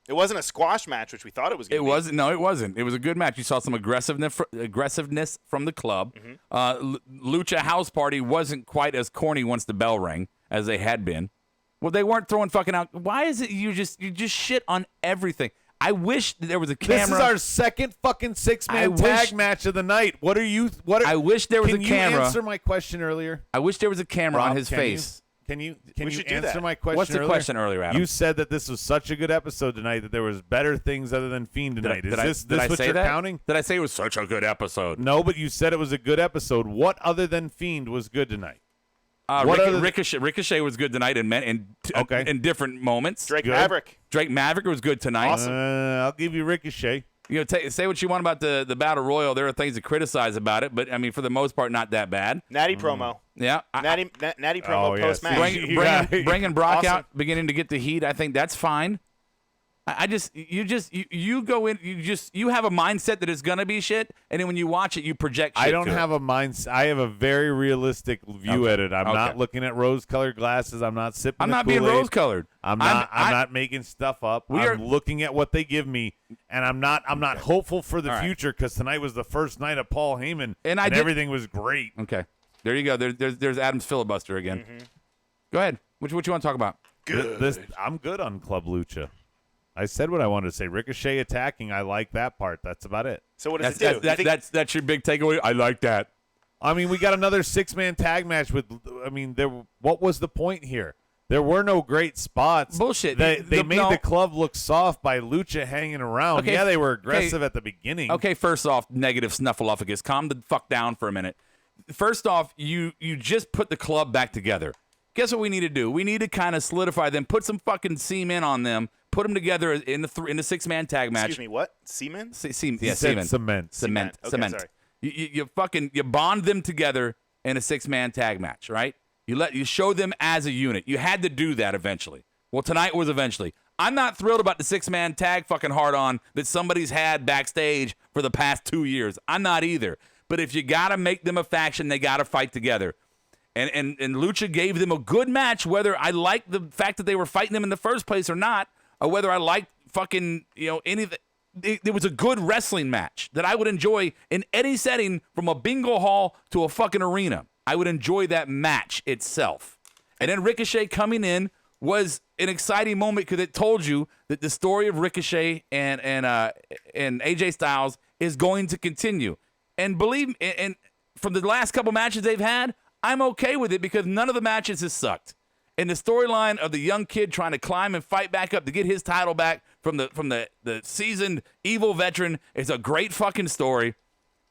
It wasn't a squash match, which we thought it was going to be. It wasn't. No, it wasn't. It was a good match. You saw some aggressiveness from the club. Mm-hmm. Lucha House Party wasn't quite as corny once the bell rang as they had been. Well, they weren't throwing fucking out. Why is it you just shit on everything? I wish there was a camera. This is our second fucking six-man tag match of the match. I wish there was a camera. Can you answer my question earlier? I wish there was a camera Rob, on his face. Can you answer that. my question? What's the earlier? question earlier, Adam? You said that this was such a good episode tonight that there was better things other than Fiend tonight. Did Is I what say you're that? counting? Did I say it was such a good episode? No, but you said it was a good episode. What other than Fiend was good tonight? Ricochet was good tonight in different moments. Drake Maverick was good tonight. Awesome. I'll give you Ricochet. Say what you want about the Battle Royal. There are things to criticize about it, but I mean, for the most part, not that bad. Natty promo. Yeah, Natty promo post match. Bringing Brock Awesome. out, beginning to get the heat. I think that's fine. You go in. You have a mindset that it's gonna be shit, and then when you watch it, you project. Shit I don't have a mindset. I have a very realistic view at it. I'm not looking at rose-colored glasses. I'm not sipping. I'm not Kool-Aid. being rose-colored. I'm not making stuff up. I'm looking at what they give me, and I'm not hopeful for the future because tonight was the first night of Paul Heyman, and everything was great. Okay, there you go. There's Adam's filibuster again. Mm-hmm. Go ahead. What you want to talk about? Good. I'm good on Club Lucha. I said what I wanted to say. Ricochet attacking, I like that part. That's about it. So what does it do? That's your big takeaway? I like that. I mean, we got another six-man tag match with. What was the point here? There were no great spots. Bullshit. They made the club look soft by Lucha hanging around. Okay, yeah, they were aggressive at the beginning. Okay, first off, negative snuffleupagus. Calm the fuck down for a minute. First off, you just put the club back together. Guess what we need to do? We need to kind of solidify them, put some fucking cement on them, put them together in the six-man tag match. Excuse me, what? Semen? Cement. Cement. Okay, sorry. You bond them together in a six-man tag match, right? You show them as a unit. You had to do that eventually. Well, tonight was eventually. I'm not thrilled about the 6-man tag fucking hard-on that somebody's had backstage for the past 2 years. I'm not either. But if you got to make them a faction, they got to fight together. And Lucha gave them a good match, whether I liked the fact that they were fighting them in the first place or not, or whether I liked fucking, anything. It was a good wrestling match that I would enjoy in any setting, from a bingo hall to a fucking arena. I would enjoy that match itself. And then Ricochet coming in was an exciting moment because it told you that the story of Ricochet and AJ Styles is going to continue. And believe me, and from the last couple matches they've had, I'm okay with it because none of the matches has sucked. And the storyline of the young kid trying to climb and fight back up to get his title back from the seasoned evil veteran is a great fucking story.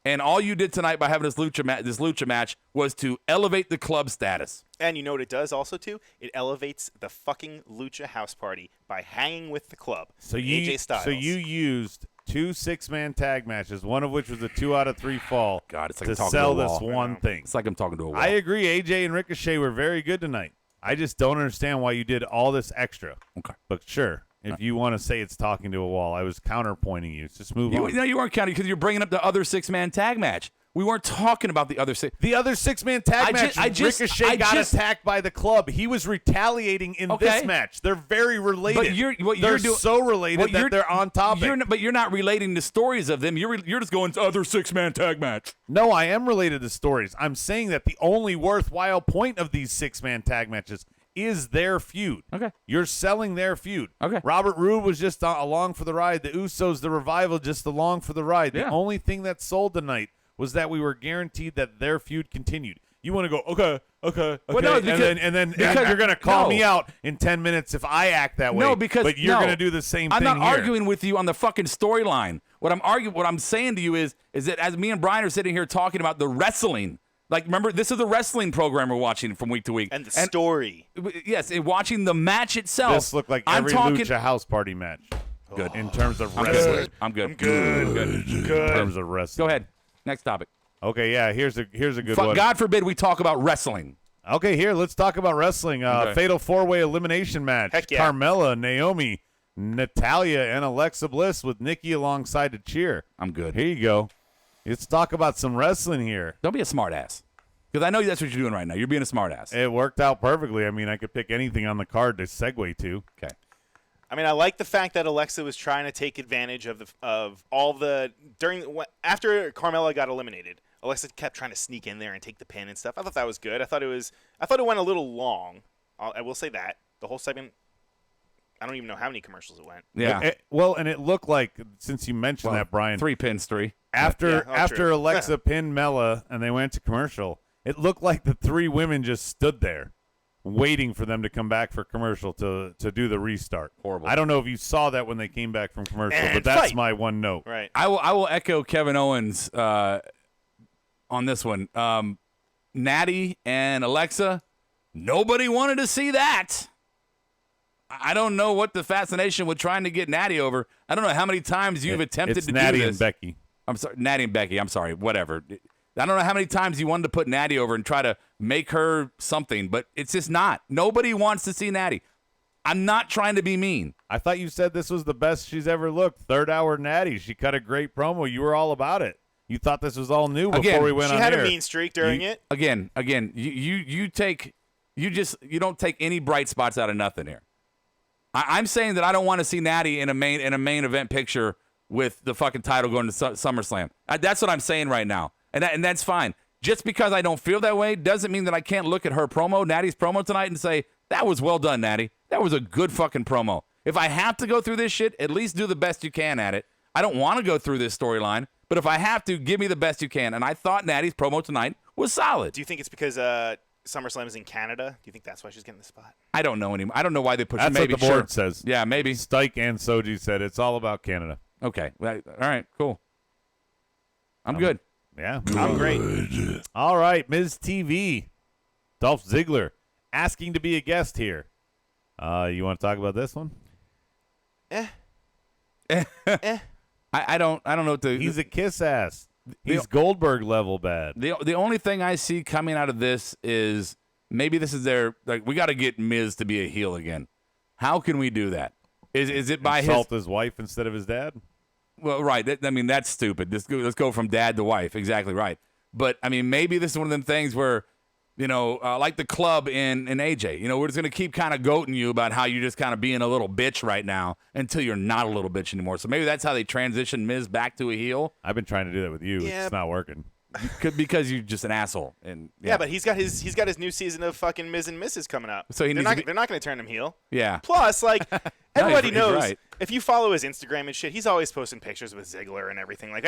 And all you did tonight by having this lucha match was to elevate the club status. And you know what it does also, too? It elevates the fucking Lucha house party by hanging with the club. So AJ Styles. So you used 2 6-man tag matches, one of which was a 2 out of 3 fall, God, it's like to talking sell to a this wall. one thing. It's like I'm talking to a wall. I agree. AJ and Ricochet were very good tonight. I just don't understand why you did all this extra. Okay. But sure, if you want to say it's talking to a wall, I was counterpointing you. Just move on. No, you weren't counting because you're bringing up the other 6-man tag match. We weren't talking about the other 6. The other 6-man tag match, Ricochet got attacked by the club. He was retaliating in this match. They're very related. But they're so related that they're on topic. But you're not relating the stories of them. You're just going to other 6-man tag match. No, I am related to stories. I'm saying that the only worthwhile point of these 6-man tag matches is their feud. Okay. You're selling their feud. Okay. Robert Roode was just along for the ride. The Usos, the Revival, just along for the ride. The only thing that sold tonight was that we were guaranteed that their feud continued. You want to go, okay, well, no, because, and then you're going to call me out in 10 minutes if I act that way. No, because but you're going to do the same thing. I'm not arguing with you on the fucking storyline. What I'm saying to you is that as me and Brian are sitting here talking about the wrestling, like, remember, this is a wrestling program we're watching from week to week. And the story. Yes, and watching the match itself. This looked like every Lucha house party match. Good. In terms of wrestling. I'm good. In terms of wrestling. Go ahead. Next topic. Okay, yeah, here's a good one. God forbid we talk about wrestling. Okay, here, let's talk about wrestling. Fatal 4-way elimination match. Heck yeah. Carmella, Naomi, Natalya, and Alexa Bliss with Nikki alongside to cheer. I'm good. Here you go. Let's talk about some wrestling here. Don't be a smart ass. Because I know that's what you're doing right now. You're being a smart ass. It worked out perfectly. I mean, I could pick anything on the card to segue to. Okay. I mean, I like the fact that Alexa was trying to take advantage of all the after Carmella got eliminated. Alexa kept trying to sneak in there and take the pin and stuff. I thought that was good. I thought it went a little long. I will say that the whole segment. I don't even know how many commercials it went. Yeah. And it looked like, since you mentioned that, Brian, 3 pins, 3. After Alexa pinned Mella and they went to commercial, it looked like the 3 women just stood there waiting for them to come back for commercial to do the restart. Horrible. I don't know if you saw that when they came back from commercial, And but that's fight. my one note. Right. I will echo Kevin Owens on this one. Natty and Alexa, nobody wanted to see that. I don't know what the fascination with trying to get Natty over. I don't know how many times you've attempted to Natty do this. and Becky. I'm sorry, Natty and Becky. I'm sorry, whatever. I don't know how many times you wanted to put Natty over and try to make her something, but it's just not. Nobody wants to see Natty. I'm not trying to be mean. I thought you said this was the best she's ever looked. 3rd hour Natty. She cut a great promo. You were all about it. You thought this was all new before we went on air. She had a mean streak during it. Again, you don't take any bright spots out of nothing here. I'm saying that I don't want to see Natty in a main event picture with the fucking title going to SummerSlam. That's what I'm saying right now, and that's fine. Just because I don't feel that way doesn't mean that I can't look at her promo, Natty's promo tonight, and say that was well done, Natty. That was a good fucking promo. If I have to go through this shit, at least do the best you can at it. I don't want to go through this storyline, but if I have to, give me the best you can. And I thought Natty's promo tonight was solid. Do you think it's because SummerSlam is in Canada? Do you think that's why she's getting the spot? I don't know anymore. I don't know why they push it. That's Maybe, what the board says. Yeah, maybe. Stike and Soji said it's all about Canada. Okay. All right, cool. I'm good. Yeah. I'm great. All right, Ms. TV. Dolph Ziggler asking to be a guest here. You want to talk about this one? I don't know what to. He's a kiss ass. He's Goldberg level bad. The only thing I see coming out of this is maybe this is their, like, we got to get Miz to be a heel again. How can we do that? Is it by Insult his wife instead of his dad? Well, right. I mean, that's stupid. Let's go from dad to wife. Exactly right. But, I mean, maybe this is one of them things where, like the club in AJ, we're just going to keep kind of goating you about how you're just kind of being a little bitch right now until you're not a little bitch anymore. So maybe that's how they transition Miz back to a heel. I've been trying to do that with you. Yeah. It's not working. Because you're just an asshole. And Yeah, but he's got his new season of fucking Miz and Mrs. coming up. So they're not going to turn him heel. Yeah. Plus, like everybody he's knows, right. if you follow his Instagram and shit, he's always posting pictures with Ziggler and everything. Like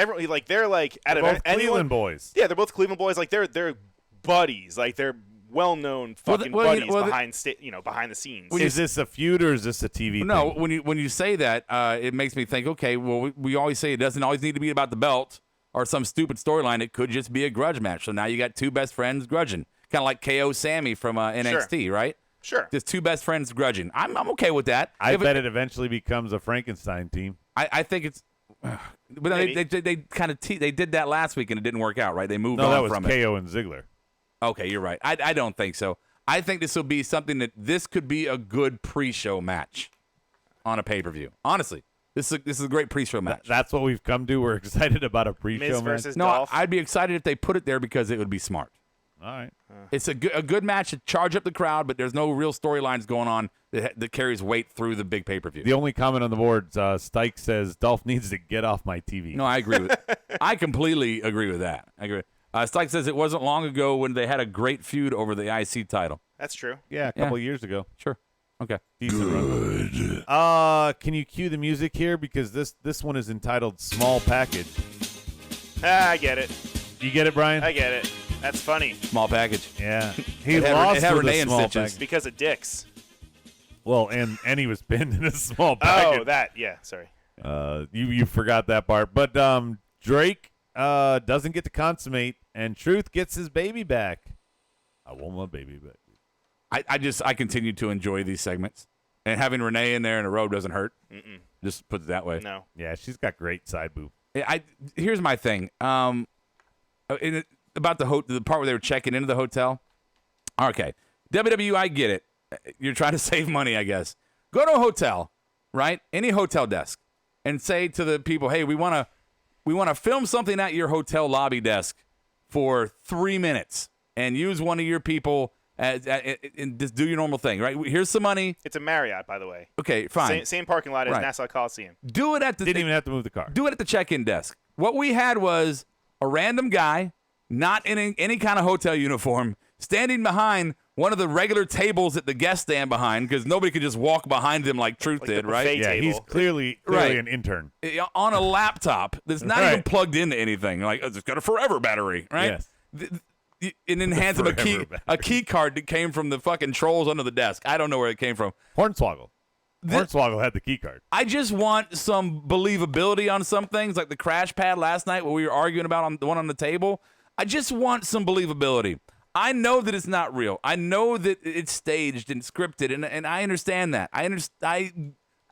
they're like out They're of both anyone. Cleveland boys. Yeah, they're both Cleveland boys. Like they're buddies. Like they're well-known fucking buddies behind the scenes. Is this a feud or is this a TV No, thing? when you say that, it makes me think, okay, well, we always say it doesn't always need to be about the belt or some stupid storyline. It could just be a grudge match. So now you got two best friends grudging. Kind of like KO Sammy from NXT, right? Sure. Just two best friends grudging. I'm okay with that. I bet it eventually becomes a Frankenstein team. I think it's. But they kind of they did that last week and it didn't work out, right? They moved No, on that was from KO and Ziggler. Okay, you're right. I don't think so. I think this will be something this could be a good pre-show match on a pay-per-view. Honestly, this is a great pre-show match. That's what we've come to. We're excited about a pre-show Miz match. versus No, Dolph. I'd be excited if they put it there because it would be smart. All right. It's a good match to charge up the crowd, but there's no real storylines going on that carries weight through the big pay-per-view. The only comment on the boards, Stike says, Dolph needs to get off my TV. No, I agree with I completely agree with that. I agree. Stike says it wasn't long ago when they had a great feud over the IC title. That's true. Yeah, a couple of years ago. Sure. Okay. Decent run. Can you cue the music here? Because this one is entitled Small Package. I get it. You get it, Brian? I get it. That's funny. Small package. Yeah. He It had- lost it had with Renee a in small stitches. package. Because of dicks. Well, and he was pinned in a small package. Oh, that. Yeah, sorry. You forgot that part. But Drake doesn't get to consummate, and Truth gets his baby back. I want my baby back. I continue to enjoy these segments. And having Renee in there in a robe doesn't hurt. Mm-mm. Just put it that way. No. Yeah, she's got great side boob. Here's my thing. About the part where they were checking into the hotel. Okay. WWE, I get it. You're trying to save money, I guess. Go to a hotel, right? Any hotel desk, and say to the people, "Hey, we want to film something at your hotel lobby desk for 3 minutes, and use one of your people and just do your normal thing, right? Here's some money." It's a Marriott, by the way. Okay, fine. Same parking lot as Right. Nassau Coliseum. Do it at the Didn't even have to move the car. do it at the check-in desk. What we had was a random guy, not in any kind of hotel uniform, standing behind one of the regular tables at the guest stand behind, because nobody could just walk behind him like Truth Like the did, right? buffet Yeah, table. he's clearly Right. an intern. On a laptop that's not even Right. plugged into anything. Like, it's got a forever battery, right? Yes. And then hands him a Forever battery. key card that came from the fucking trolls under the desk. I don't know where it came from. Hornswoggle. Hornswoggle had the key card. I just want some believability on some things, like the crash pad last night where we were arguing about on the one on the table. I just want some believability. I know that it's not real. I know that it's staged and scripted, and I understand that.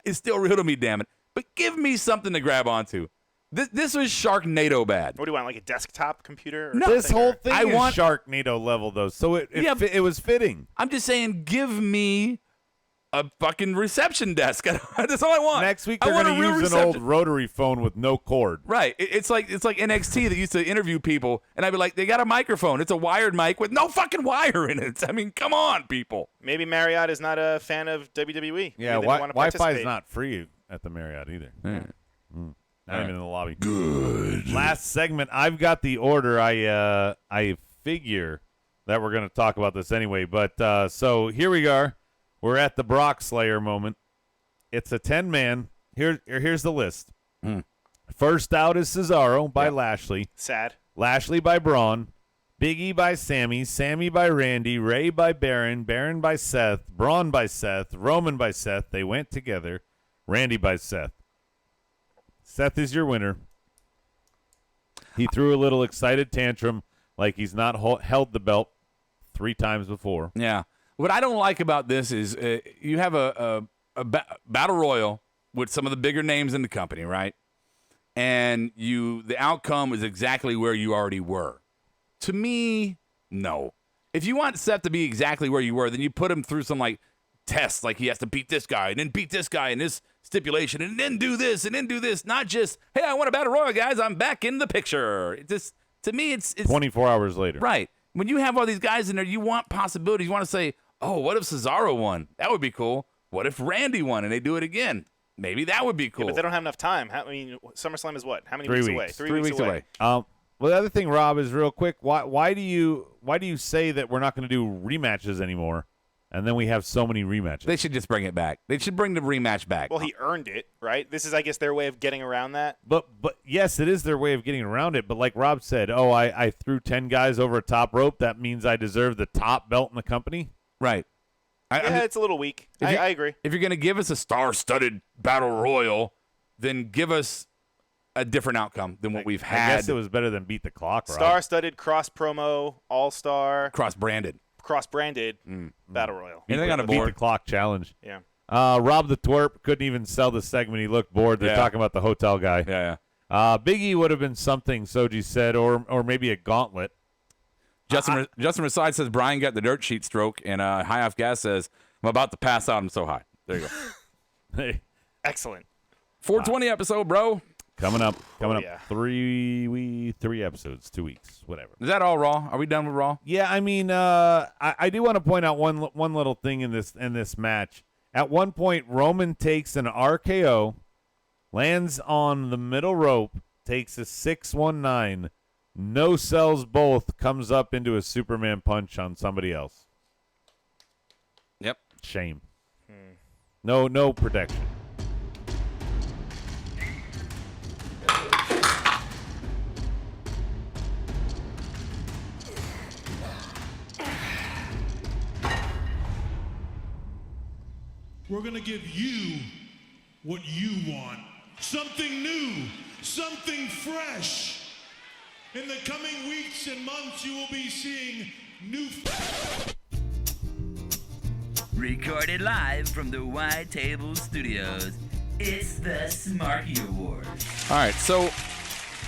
It's still real to me, damn it. But give me something to grab onto. This was Sharknado bad. What do you want, like a desktop computer? Or No. This something, whole or- thing I is want- Sharknado level, though, so it was fitting. I'm just saying, give me a fucking reception desk. That's all I want. Next week I they're want going a to real use an old reception. rotary phone with no cord. Right. It's like NXT that used to interview people, and I'd be like, they got a microphone. It's a wired mic with no fucking wire in it. I mean, come on, people. Maybe Marriott is not a fan of WWE. Yeah, Maybe they don't wanna Wi-Fi is participate. not free at the Marriott either. Not even in the lobby. Good. Last segment, I've got the order. I figure that we're going to talk about this anyway. But so here we are. We're at the Brock Slayer moment. It's a 10-man. Here's the list. First out is Cesaro by Lashley. Sad. Lashley by Braun. Big E by Sammy. Sammy by Randy. Ray by Baron. Baron by Seth. Braun by Seth. Roman by Seth. They went together. Randy by Seth. Seth is your winner. He threw a little excited tantrum like he's not held the belt 3 times before. Yeah. What I don't like about this is you have a battle royal with some of the bigger names in the company, right? And the outcome is exactly where you already were. To me, no. If you want Seth to be exactly where you were, then you put him through some like tests, like he has to beat this guy and then beat this guy in this stipulation and then do this and then do this. Not just, hey, I want a battle royal, guys. I'm back in the picture. It just, to me, it's 24 hours later. right. When you have all these guys in there, you want possibilities. You want to say, oh, what if Cesaro won? That would be cool. What if Randy won and they do it again? Maybe that would be cool. Yeah, but they don't have enough time. I mean, SummerSlam is what? How many 3 weeks weeks. away? 3 weeks away. Well, the other thing, Rob, is real quick. Why do you say that we're not going to do rematches anymore, and then we have so many rematches? They should just bring it back. They should bring the rematch back. Well, he earned it, right? This is, I guess, their way of getting around that. But yes, it is their way of getting around it. But like Rob said, I threw 10 guys over a top rope. That means I deserve the top belt in the company. Right. It's a little weak. I agree. If you're going to give us a star-studded battle royal, then give us a different outcome than what we've had. I guess it was better than beat the clock, Rob. Star-studded, cross-promo, all-star, cross-branded. cross-branded battle royal. Anything on the Beat board? the clock challenge. Yeah. Rob the twerp couldn't even sell the segment. He looked bored. They're Yeah. talking about the hotel guy. Yeah. Big E would have been something, Soji said, or maybe a gauntlet. Justin Reside says Brian got the dirt sheet stroke, and High Off Gas says, I'm about to pass out. I'm so high. There you go. Hey, Excellent. 420 episode, bro. coming up. yeah. 3 episodes, 2 weeks, whatever. Is that all Raw? Are we done with Raw? Yeah, I mean, I do want to point out one little thing in this match. At one point, Roman takes an RKO, lands on the middle rope, takes a 619, no sells both, comes up into a Superman punch on somebody else. Yep. Shame. No protection. We're going to give you what you want. Something new, something fresh. In the coming weeks and months, you will be seeing new... Recorded live from the White Table Studios, it's the Smarky Awards. All right, so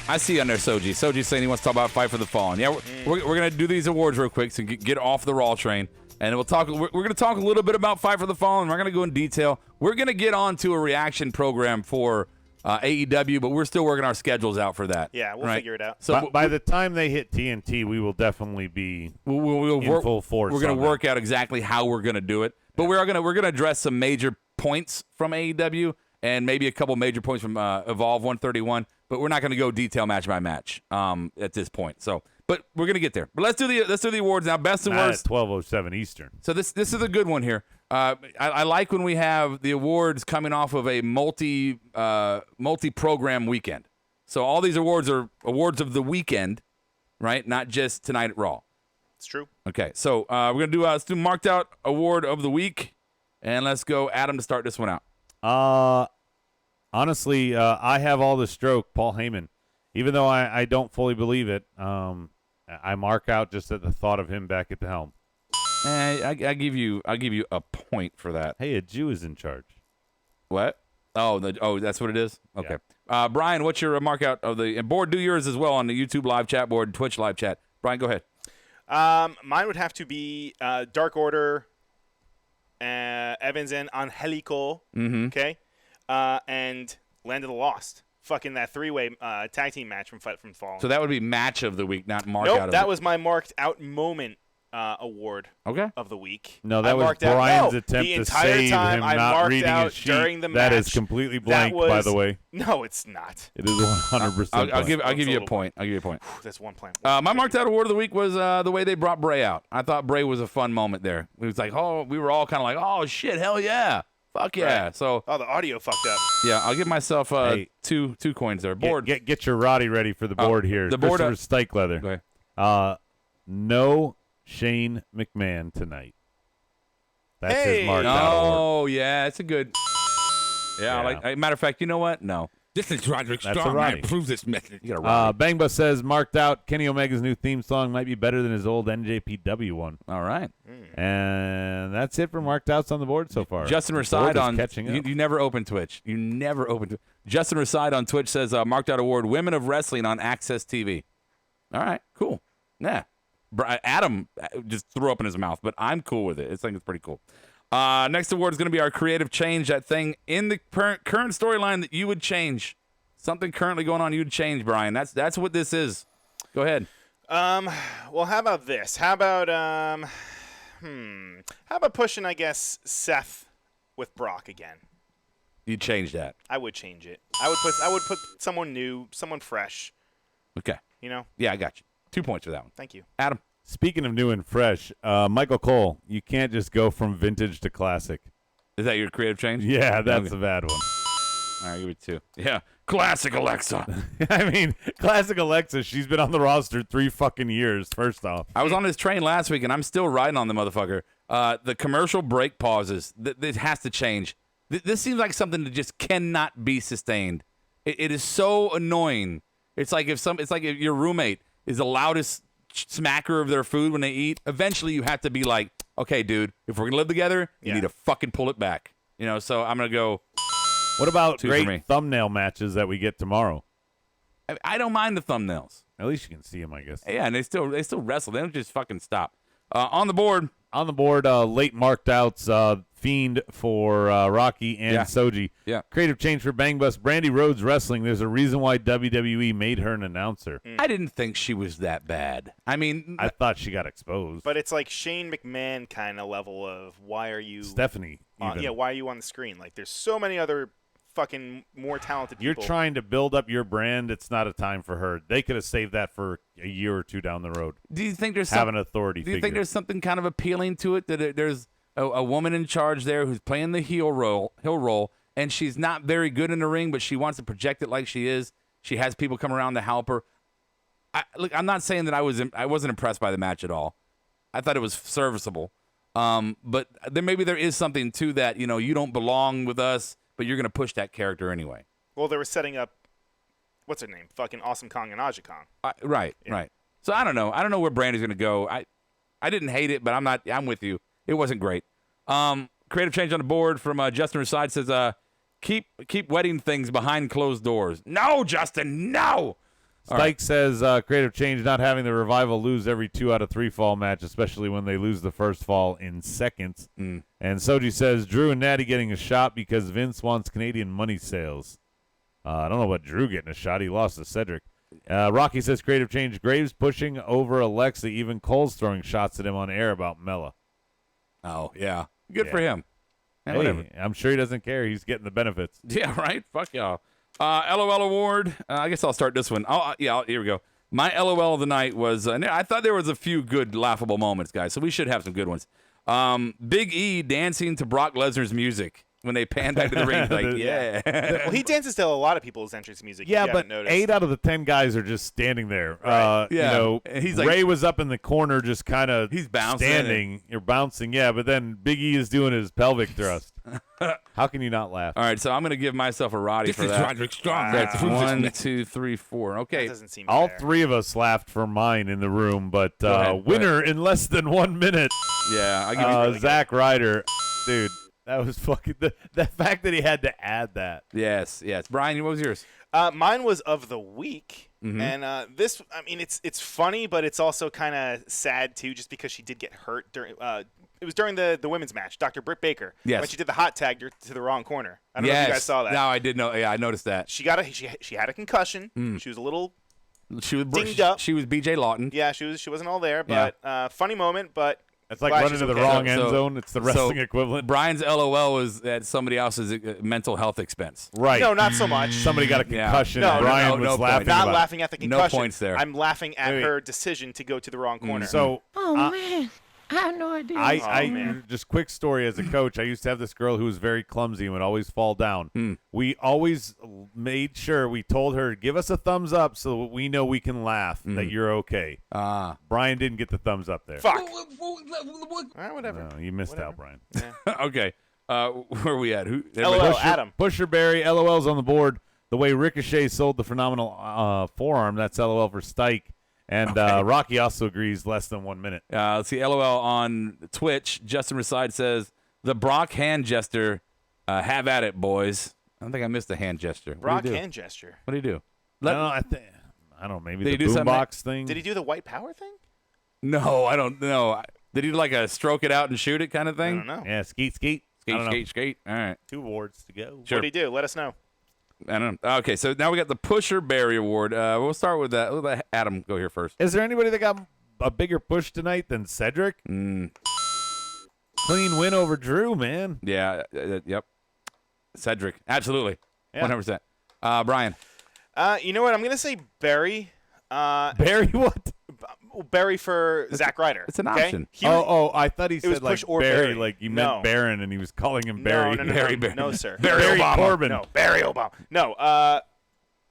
I see on there Soji. Soji's saying he wants to talk about Fight for the Fallen. Yeah, we're going to do these awards real quick so get off the Raw train. And we'll talk. We're going to talk a little bit about Fight for the Fallen. We're going to go in detail. We're going to get on to a reaction program for AEW, but we're still working our schedules out for that. Yeah, we'll figure it out. So by the time they hit TNT, we will definitely be we'll in full force. We're going on to work out exactly how we're going to do it. But we're going to address some major points from AEW and maybe a couple major points from Evolve 131. But we're not going to go detail match by match at this point. So. But we're gonna get there. But let's do the awards now. Best and worst. At 12:07 Eastern. So this is a good one here. I like when we have the awards coming off of a multi program weekend. So all these awards are awards of the weekend, right? Not just tonight at Raw. It's true. Okay. So we're gonna do let's do marked out award of the week, and let's go Adam to start this one out. Honestly, I have all the stroke, Paul Heyman. Even though I don't fully believe it, I mark out just at the thought of him back at the helm. I give you a point for that. Hey, a Jew is in charge. What? Oh, that's what it is. Okay. Yeah. Brian, what's your mark out of the and board? Do yours as well on the YouTube live chat board, Twitch live chat. Brian, go ahead. Mine would have to be Dark Order, Evans and Angelico. Okay, and Land of the Lost. Fucking that three-way tag team match from Fight from Fallen. So that would be match of the week, not mark out Nope, of that it. was my marked out moment award of the week. No, that I was marked out- Brian's no, attempt the to entire save time him I not marked reading out his sheet. during the That match. is completely That blank, by was- the way. No, it's not. It is 100%. I'll give That's you a a little point. I'll give you a point. That's one plan. My marked out award of the week was the way they brought Bray out. I thought Bray was a fun moment there. It was like, we were all kind of like, oh shit, hell yeah, fuck yeah. Right. So Oh, the audio fucked up. yeah, I'll give myself Hey. two coins there. Board. Get your Roddy ready for the board here. the board, Christopher Stike Leather. Okay. No Shane McMahon tonight. That's Hey. his marked out award. Oh yeah, it's a good. Yeah, Yeah. matter of fact, you know what? No, This is Roderick That's Strong. a I Roddy. approve this message. you got to run. Bangba says marked out. Kenny Omega's new theme song might be better than his old NJPW one. All right. And that's it for marked outs on the board so far. Justin The Reside board is on catching up. you never open Twitch. You never open. Justin Reside on Twitch says marked out award Women of Wrestling on Access TV. All right, cool. Yeah, Adam just threw up in his mouth, but I'm cool with it. I think it's pretty cool. Next award is going to be our creative change, that thing in the current storyline that you would change. Something currently going on you would change, Brian. That's what this is. Go ahead. Well, how about this? How about pushing, I guess, Seth with Brock again? You'd change that. I would change it. I would put someone new, someone fresh. Okay. You know? Yeah, I got you. 2 points for that one. Thank you. Adam. Speaking of new and fresh, Michael Cole, you can't just go from vintage to classic. Is that your creative change? Yeah, that's Okay. a bad one. All right, give it 2. Yeah. Classic Alexa. I mean, classic Alexa, she's been on the roster 3 fucking years, first off. I was on this train last week, and I'm still riding on the motherfucker. The commercial break pauses, it has to change. This seems like something that just cannot be sustained. It is so annoying. It's like if your roommate is the loudest smacker of their food when they eat. Eventually, you have to be like, okay, dude, if we're gonna live together, you need to fucking pull it back. So I'm gonna go. What about 2 for me. great thumbnail matches that we get tomorrow? I don't mind the thumbnails. At least you can see them, I guess. Yeah, and they still wrestle. They don't just fucking stop. On the board, late marked outs, Fiend for Rocky and Soji. Yeah. Creative change for Bang Bus. Brandy Rhodes Wrestling. There's a reason why WWE made her an announcer. I didn't think she was that bad. I mean, I thought she got exposed. But it's like Shane McMahon kind of level of why are you Stephanie. Even. why are you on the screen? Like there's so many other fucking more talented You're people. trying to build up your brand. It's not a time for her. They could have saved that for a year or 2 down the road. do you think there's Have an authority Do you figure. think there's something kind of appealing to it that there's a woman in charge there who's playing the heel role, and she's not very good in the ring, but she wants to project it like she is. She has people come around to help her. Look, I'm not saying that I wasn't impressed by the match at all. I thought it was serviceable. But maybe there is something to that. You don't belong with us, but you're going to push that character anyway. Well, they were setting up, what's her name? Fucking Awesome Kong and Aja Kong. Right. So I don't know. I don't know where Brandy's going to go. I didn't hate it, but I'm with you. It wasn't great. Creative change on the board from Justin Reside says, keep wedding things behind closed doors. No, Justin, no. Spike says creative change, not having the Revival lose every 2 out of 3 fall match, especially when they lose the first fall in seconds. And Soji says Drew and Natty getting a shot because Vince wants Canadian money sales. I don't know about Drew getting a shot. He lost to Cedric. Rocky says creative change, Graves pushing over Alexa. Even Cole's throwing shots at him on air about Mella. Oh, yeah. Good for him. Hey, I'm sure he doesn't care. He's getting the benefits. Yeah, right? Fuck y'all. LOL award. I guess I'll start this one. Here we go. My LOL of the night was, I thought there was a few good laughable moments, guys, so we should have some good ones. Big E dancing to Brock Lesnar's music when they pan back to the ring. Like, yeah. Well, he dances to a lot lot of entrance music. Yeah, if you but haven't noticed. 8 out of the 10 guys are just standing there. Right. Yeah. And he's like, Ray was up in the corner just kind of bouncing standing. You're bouncing, yeah, but then Big E is doing his pelvic thrust. How can you not laugh? All right, so I'm going to give myself a Roddy for that. Roderick Strong. That's 1, 2, 3, 4. Okay. That doesn't seem All fair. 3 of us laughed for mine in the room, but ahead, winner in less than 1 minute, Yeah, I'll give you Zack Ryder. Dude, that was fucking the fact that he had to add that. Yes. Brian, what was yours? Mine was of the week, and this. I mean, it's funny, but it's also kind of sad too, just because she did get hurt during. It was during the women's match, Dr. Britt Baker. Yes. When she did the hot tag to the wrong corner. I don't know if you guys saw that. No, I did know. Yeah, I noticed that. She had a concussion. She was a little. She was Dinged up. She was BJ Lawton. Yeah, she wasn't all there, but funny moment, but. It's like glad running she's to the okay. wrong So- end zone. It's the wrestling equivalent. Brian's LOL was at somebody else's mental health expense. Right. No, not so much. Somebody got a Yeah. concussion. No, and no, Brian no, was no laughing point. Not about it. laughing at the No concussion. points there. I'm laughing at Wait. her decision to go to the wrong corner. So man, I have no idea. man. Just quick story as a coach. I used to have this girl who was very clumsy and would always fall down. We always made sure we told her, give us a thumbs up so that we know we can laugh that you're okay. Brian didn't get the thumbs up there. Fuck. All right, whatever. No, you missed out, Brian. Okay. Where are we at? Who? LOL, Adam. Pusherberry, LOL's on the board. The way Ricochet sold the phenomenal forearm, that's LOL for Stike. And Rocky also agrees less than 1 minute. Let's see. LOL on Twitch. Justin Reside says, the Brock hand gesture, have at it, boys. I don't think I missed the hand gesture. Brock what do you do? hand gesture. What do you do? I don't know, maybe Did the he do something boombox thing. Did he do the white power thing? No, I don't know. Did he like a stroke it out and shoot it kind of I thing? don't know. Yeah, skeet. I Skate, don't know. skate. All right. 2 awards to go. Sure. What do you do? Let us know. I don't know. Okay, so now we got the Pusher Barry Award. We'll start with that. We'll let Adam go here first. Is there anybody that got a bigger push tonight than Cedric? Clean win over Drew, man. Yeah. Yep. Cedric. Absolutely. Yeah. 100%. Brian. You know what? I'm gonna say Barry. Barry, what? Barry for Zack Ryder. It's an okay? option. He was- I thought he was said like push or Barry, Barry. like you No. meant Baron, and he was calling him Barry. No, Barry. no, sir. Barry Obama. Corbin. No, Barry Obama. No,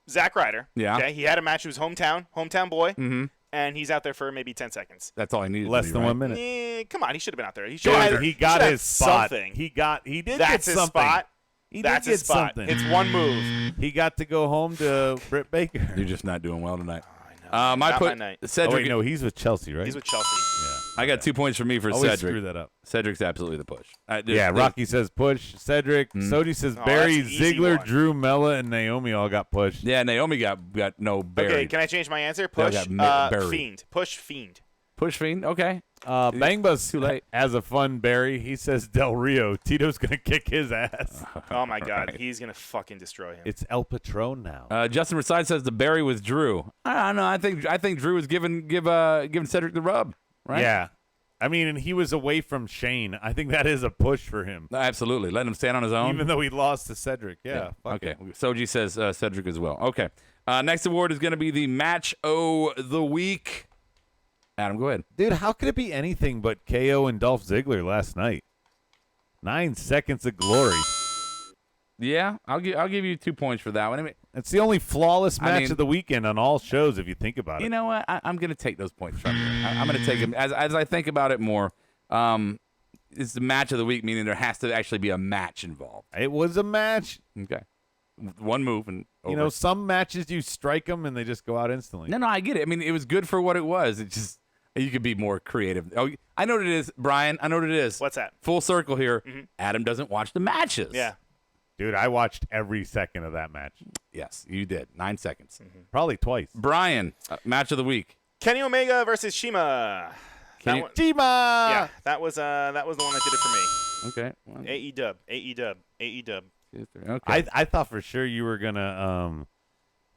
Zack Ryder. Yeah. Okay, he had a match. He was hometown boy, Mm-hmm. and he's out there for maybe 10 seconds. That's all I needed. Less to be, than right? 1 minute. Come on, he should have been out there. He Dude, should have. he got his spot. Something. He did That's get his something. spot. He That's did his get spot. something. It's one move. He got to go home to Britt Baker. You're just not doing well tonight. Not my night. Oh, Cedric. wait, no, he's with Chelsea, right? He's with Chelsea. yeah. I got 2 points for me for Always Cedric. screw that up. Cedric's absolutely the push. Yeah, Rocky says push. Cedric. Soji says Oh, Barry, that's an easy Ziggler, one. Drew, Mella, and Naomi all got pushed. Yeah, Naomi got no Barry. Okay, can I change my answer? They all Push got buried. Fiend. Push Fiend. Push Fiend. Okay. Bang Bus Too late. has a fun Barry. He says Del Rio. Tito's going to kick his ass. Oh my God, right. he's gonna fucking destroy him. It's El Patron now. Justin Reside says the Barry was Drew. I don't know. I think Drew was giving Cedric the rub. Right. Yeah. I mean, and he was away from Shane. I think that is a push for him. Absolutely. Let him stand on his own. Even though he lost to Cedric. Yeah. fuck Okay. it. Soji says Cedric as well. Okay. Next award is going to be the Match O' the Week. Adam, go ahead. Dude, how could it be anything but KO and Dolph Ziggler last night? 9 seconds of glory. Yeah, I'll give you 2 points for that one. I mean, It's the only flawless match mean- of the weekend on all shows, if you think about you it. know what? I'm going to take those points from you. I'm going to take them as I think about it more. It's the match of the week, meaning there has to actually be a match involved. It was a match. Okay, one move and over. You know, some matches you strike them and they just go out instantly. No, I get it. I mean, it was good for what it was. It just you could be more creative. Oh, I know what it is, Brian. I know what it is. What's that? Full circle here. Adam doesn't watch the matches. Yeah. Dude, I watched every second of that match. Yes, you did. 9 seconds. Probably twice. Brian, match of the week. Kenny Omega versus Shima. Kenny- Chima! Yeah, that was the one that did it for me. Okay. One, AE-dub. 2, 3. Okay. I thought for sure you were gonna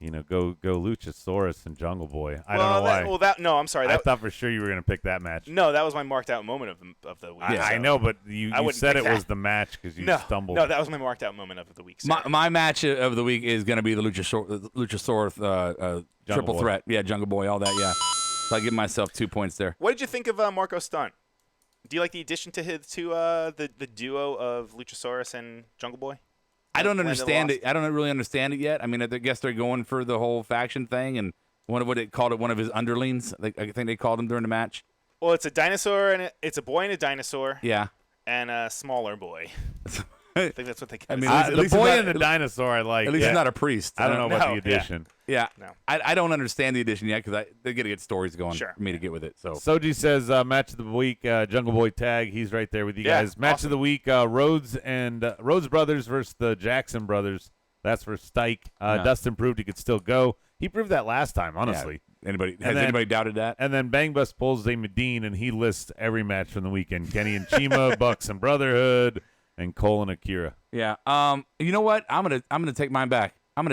go Luchasaurus and Jungle Boy. I don't know why. No, I'm sorry. I thought for sure you were gonna pick that match. No, that was my marked out moment of the week. I know, but you wouldn't said pick it was that. the match because you No, stumbled. no, that was my marked out moment of the week. Sir. My match of the week is going to be the Luchasaurus triple Boy. threat. Yeah, Jungle Boy, all that. Yeah. So I give myself 2 points there. What did you think of Marco Stunt? Do you like the addition to the duo of Luchasaurus and Jungle Boy? I don't Landon understand lost. it. I don't really understand it yet. I mean, I guess they're going for the whole faction thing, and one of his underlings. I think they called him during the match. Well, it's a dinosaur and it's a boy and a dinosaur Yeah. and a smaller boy. I think that's what they. I mean, consider at the least boy it's not- and the dinosaur I like. At least yeah. he's not a priest. I don't know about No, the yeah. addition. Yeah. No. I don't understand the addition yet because they got to get stories going Sure. for me to get with it. So Soji says match of the week, Jungle Boy tag. He's right there with you Yeah, guys. Match awesome. of the week, Rhodes and Rhodes brothers versus the Jackson brothers. That's for Stike. Yeah. Dustin proved he could still go. He proved that last time, honestly. yeah. Has then- anybody doubted that? And then Bang Bus pulls a Medine, and he lists every match from the weekend. Kenny and Chima, Bucks and Brotherhood, and Cole and Akira. Yeah. You know what? I'm gonna take mine back. I'm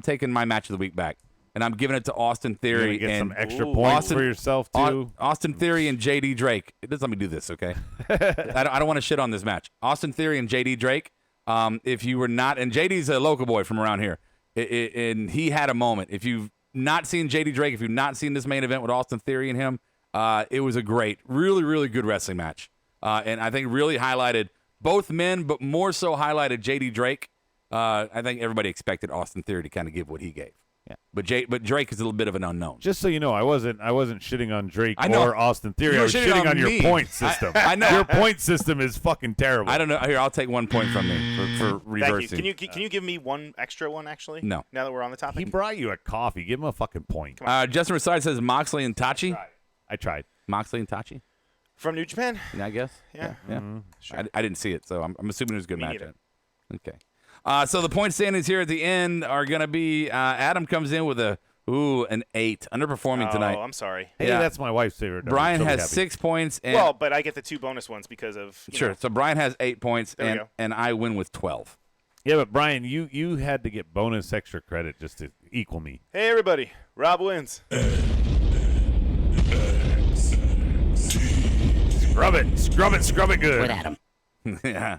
taking my match of the week back, and I'm giving it to Austin You're Theory gonna get and some extra Ooh. points Austin- for yourself, too. Austin Theory and JD Drake. Just let me do this, okay? I don't want to shit on this match. Austin Theory and JD Drake. If you were not, and JD's a local boy from around here, and he had a moment. If you've not seen JD Drake, if you've not seen this main event with Austin Theory and him, it was a great, really, really good wrestling match. And I think really highlighted both men, but more so highlighted JD Drake. I think everybody expected Austin Theory to kind of give what he gave. Yeah. But Drake is a little bit of an unknown. Just so you know, I wasn't shitting on Drake I know. or Austin Theory. You I were was shitting shitting on on your me. point system. I know. Your point system is fucking terrible. I don't know. Here, I'll take 1 point from me for Thank reversing. you. Can you give me one extra one actually? No. Now that we're on the He topic. brought you a coffee. Give him a fucking point. Justin Reside says Moxley and Tachi. I tried. Moxley and Tachi, From New Japan. I guess. Yeah. Yeah. Sure. I didn't see it, so I'm assuming it was a good Me match. neither. Okay. So the point standings here at the end are going to be Adam comes in with a Ooh, an 8. Underperforming tonight. Oh, I'm sorry. Hey, Yeah. that's my wife's favorite. Brian She'll be has happy. 6 points. And Well, but I get the 2 bonus ones because of sure. know. So Brian has 8 points, There we and go. and I win with 12. Yeah, but Brian, you had to get bonus extra credit just to equal me. Hey, everybody. Rob wins. Scrub it good. With Adam. Yeah.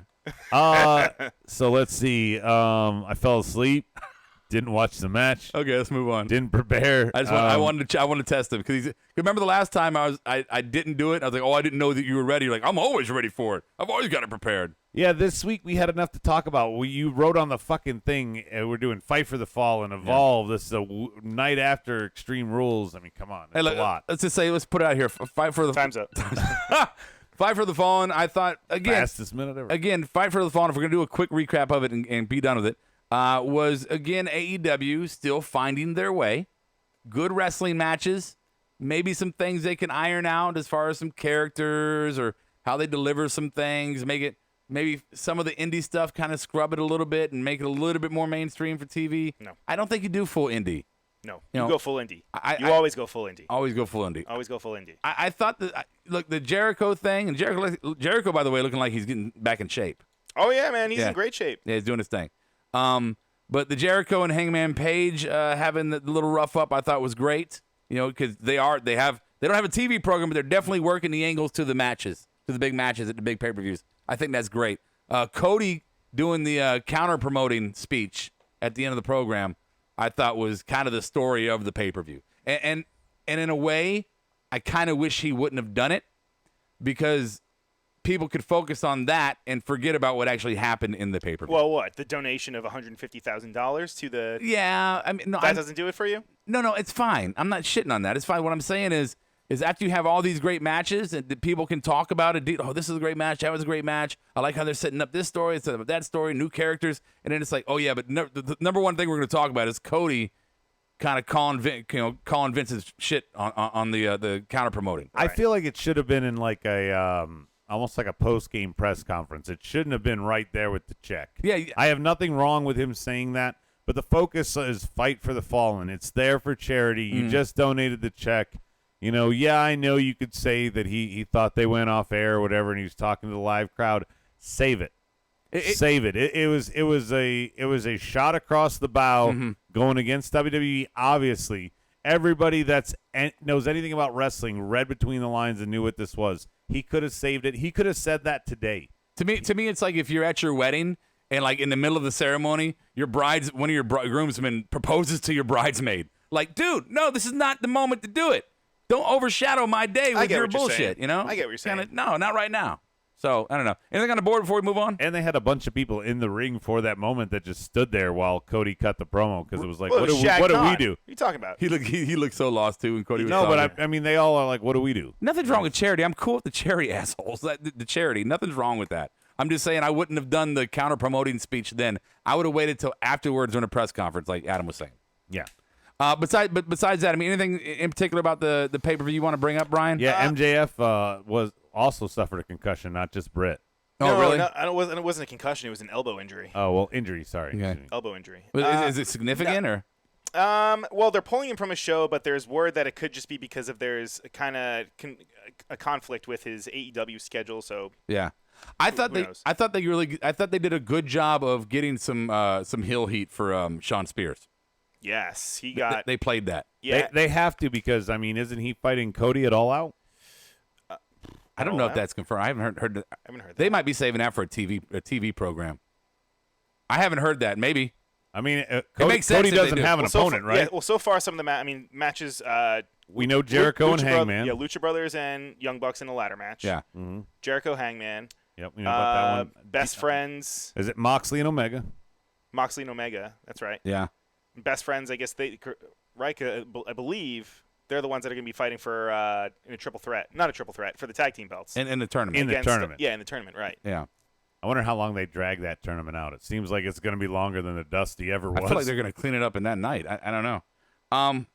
So let's see. I fell asleep. Didn't watch the match. Okay, let's move on. Didn't prepare. I wanted to test him because remember the last time I didn't do it. I was like, oh, I didn't know that you were ready. You're like, I'm always ready for it. I've always got it prepared. Yeah, this week we had enough to talk about. You wrote on the fucking thing. We're doing Fight for the Fall and Evolve. This is a night after Extreme Rules. I mean, come on, it's a lot. Let's just say, let's put it out here. Fight for the Time's up. Fight for the Fallen. I thought Fastest minute ever. Again, Fight for the Fallen. If we're gonna do a quick recap of it and be done with it, was again AEW still finding their way. Good wrestling matches. Maybe some things they can iron out as far as some characters or how they deliver some things. Make it maybe some of the indie stuff kind of scrub it a little bit and make it a little bit more mainstream for TV. No. I don't think you do full indie. No, You know, go full indie. You I- always go full indie. Always go full indie. Always go full indie. I thought that look the Jericho thing and Jericho by the way looking like he's getting back in shape. Oh yeah, man, he's Yeah. in great shape. Yeah, he's doing his thing. But the Jericho and Hangman Page having the little rough up I thought was great. You know, because they don't have a TV program, but they're definitely working the angles to the matches, to the big matches at the big pay-per-views. I think that's great. Cody doing the counter promoting speech at the end of the program, I thought was kind of the story of the pay-per-view. And in a way, I kind of wish he wouldn't have done it because people could focus on that and forget about what actually happened in the pay-per-view. Well, what? The donation of $150,000 to the Yeah, I mean, no, that doesn't do it for you? no, it's fine. I'm not shitting on that. It's fine. What I'm saying is after you have all these great matches and the people can talk about it. Oh, this is a great match. That was a great match. I like how they're setting up this story, setting up that story, new characters, and then it's like, oh yeah, but the number one thing we're going to talk about is Cody kind of calling Vince's shit on the counter promoting. I feel like it should have been in like a almost like a post-game press conference. It shouldn't have been right there with the check. Yeah, I have nothing wrong with him saying that, but the focus is Fight for the Fallen. It's there for charity. You just donated the check. You know, yeah, I know you could say that he thought they went off air or whatever, and he was talking to the live crowd. Save it. Save it. It was a shot across the bow going against WWE. Obviously, everybody that's knows anything about wrestling read between the lines and knew what this was. He could have saved it. He could have said that today. To me, it's like if you're at your wedding and like in the middle of the ceremony, one of your groomsmen proposes to your bridesmaid. Like, dude, no, this is not the moment to do it. Don't overshadow my day I with get your what you're bullshit. saying. You know, I get what you're saying. No, not right now. So I don't know. Anything on the board before we move on? And they had a bunch of people in the ring for that moment that just stood there while Cody cut the promo because it was like, Well, what do Shaq we Khan. do? What are you talking about? He looked so lost too when Cody was No, talking. but I mean, they all are like, what do we do? Nothing's wrong with charity. I'm cool with the charity assholes. The charity. Nothing's wrong with that. I'm just saying I wouldn't have done the counter promoting speech then. I would have waited till afterwards during a press conference, like Adam was saying. Yeah. Besides that, I mean, anything in particular about the pay per view you want to bring up, Brian? Yeah, MJF was also suffered a concussion, not just Britt. Oh, no, really? No, it wasn't a concussion. It was an elbow injury. Oh, well, injury, sorry. Okay. Excuse me. Elbow injury. Is it significant or? Well, they're pulling him from a show, but there's word that it could just be because of there's kind of a conflict with his AEW schedule. So Yeah, I thought Who knows? I thought they did a good job of getting some heel heat for Sean Spears. yes, he got. They played that. Yeah, They have to because, I mean, isn't he fighting Cody at All Out? I don't know if that's confirmed. I haven't heard that. I haven't heard that. They might be saving that for a TV program. I haven't heard that. Maybe. I mean, Cody, makes sense Cody if they doesn't do. have an So opponent, far, right? Yeah, well, so far some of the matches. We know Jericho and Hangman. Lucha Brothers and Young Bucks in a ladder match. Yeah. Jericho, Hangman. Yep, we know about that one. Best Friends, Is it Moxley and Omega? Moxley and Omega. That's right. Yeah. Best Friends, I guess right? I believe they're the ones that are going to be fighting for in a triple threat. Not a triple threat, for the tag team belts. In the tournament. In the tournament. Yeah, in the tournament, right. Yeah. I wonder how long they drag that tournament out. It seems like it's going to be longer than the Dusty ever was. I feel like they're going to clean it up in that night. I don't know.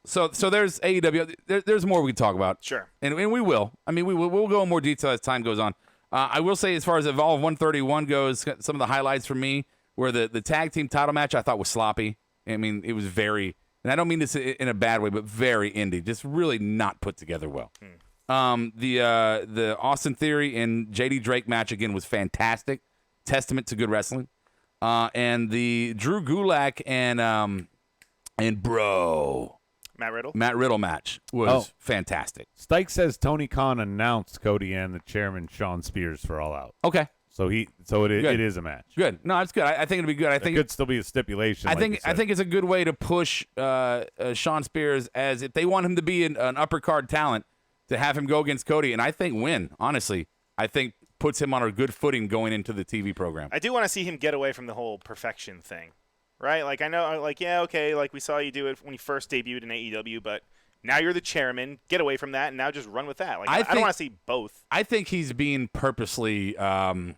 So there's AEW. There's more we can talk about. Sure. And we will. I mean, we'll go in more detail as time goes on. I will say, as far as Evolve 131 goes, some of the highlights for me were the tag team title match I thought was sloppy. I mean, it was very. and I don't mean this in a bad way, but very indie, just really not put together well. The Austin Theory and JD Drake match again was fantastic, testament to good wrestling. And the Drew Gulak and bro Matt Riddle match was fantastic. Stike says Tony Khan announced Cody and the chairman Sean Spears for All Out. Okay. So it is a match. Good. No, it's good. I think it'll be good. I think it could still be a stipulation. I think it's a good way to push Sean Spears as if they want him to be an upper card talent, to have him go against Cody, and I think win. Honestly, I think puts him on a good footing going into the TV program. I do want to see him get away from the whole perfection thing, right? Like, I know, like, yeah, okay, like we saw you do it when you first debuted in AEW, but now you're the chairman. Get away from that, and now just run with that. Like, I don't want to see both. I think he's being purposely, I don't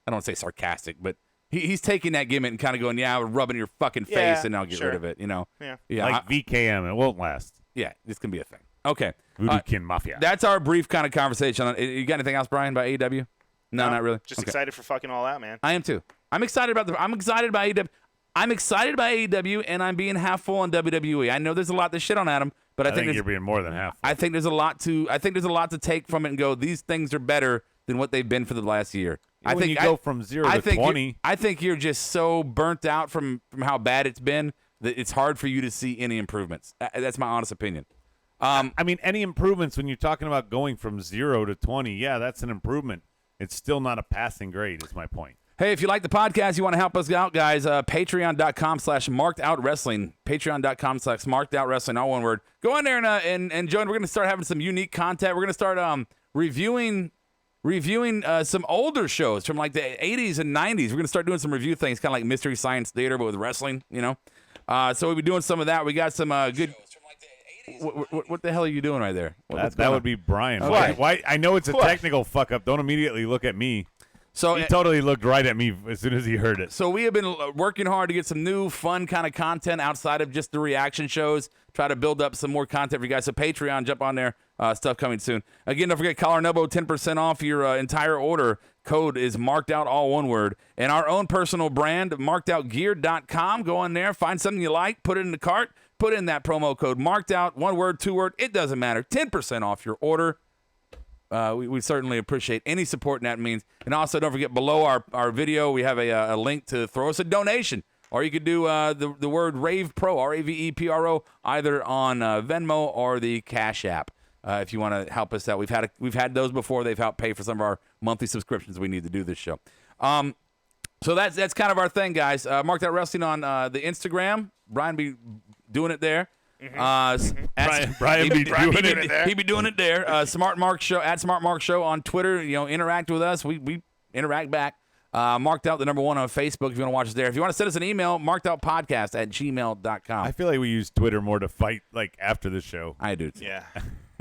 want to say sarcastic, but he's taking that gimmick and kind of going, yeah, I'll rub it in your fucking face, and I'll get rid of it, you know? Yeah. Like VKM, it won't last. Yeah, this can be a thing. Okay. Voodoo Kin Mafia. That's our brief kind of conversation. You got anything else, Brian, about AEW? No, not really. Just excited for fucking All Out, man. I am too. I'm excited about AEW. I'm excited about AEW, and I'm being half full on WWE. I know there's a lot to shit on Adam, but I think you're being more than half. I think there's a lot to take from it and go, these things are better than what they've been for the last year. I think you go from 0 to 20. I think you're just so burnt out from how bad it's been that it's hard for you to see any improvements. That's my honest opinion. I mean, any improvements when you're talking about going from 0 to 20, yeah, that's an improvement. It's still not a passing grade, is my point. Hey, if you like the podcast, you want to help us out, guys, patreon.com/markedoutwrestling, patreon.com/markedoutwrestling, all one word. Go in there and join. We're going to start having some unique content. We're going to start reviewing some older shows from like the 80s and 90s. We're going to start doing some review things, kind of like Mystery Science Theater, but with wrestling, you know. So we'll be doing some of that. We got some good... What the hell are you doing right there? That would be Brian. Why? I know it's a technical fuck up. Don't immediately look at me. So he totally looked right at me as soon as he heard it. So we have been working hard to get some new, fun kind of content outside of just the reaction shows. Try to build up some more content for you guys. So Patreon, jump on there. Stuff coming soon. Again, don't forget Collar and Elbow, 10% off your entire order. Code is marked out, all one word. And our own personal brand, markedoutgear.com. Go on there, find something you like, put it in the cart. Put in that promo code marked out, one word, two word, it doesn't matter. 10% off your order. We certainly appreciate any support that means. And also, don't forget, below our video, we have a link to throw us a donation. Or you could do the word Ravepro, RAVEPRO, either on Venmo or the Cash App if you want to help us out. We've had those before. They've helped pay for some of our monthly subscriptions we need to do this show. So that's kind of our thing, guys. Marked Out Wrestling on the Instagram. Brian be doing it there. Brian be doing it there. He be doing it there. Smart Mark Show at Smart Mark Show on Twitter. You know, interact with us. We interact back. Marked Out the #1 on Facebook if you want to watch us there. If you want to send us an email, markedoutpodcast@gmail.com. I feel like we use Twitter more to fight like after the show. I do too. Yeah.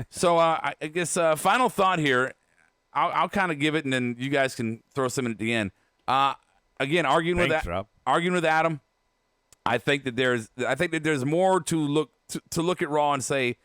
So I guess final thought here. I'll kind of give it, and then you guys can throw some in at the end. Again, arguing with Adam. I think that there's more to look at Raw and say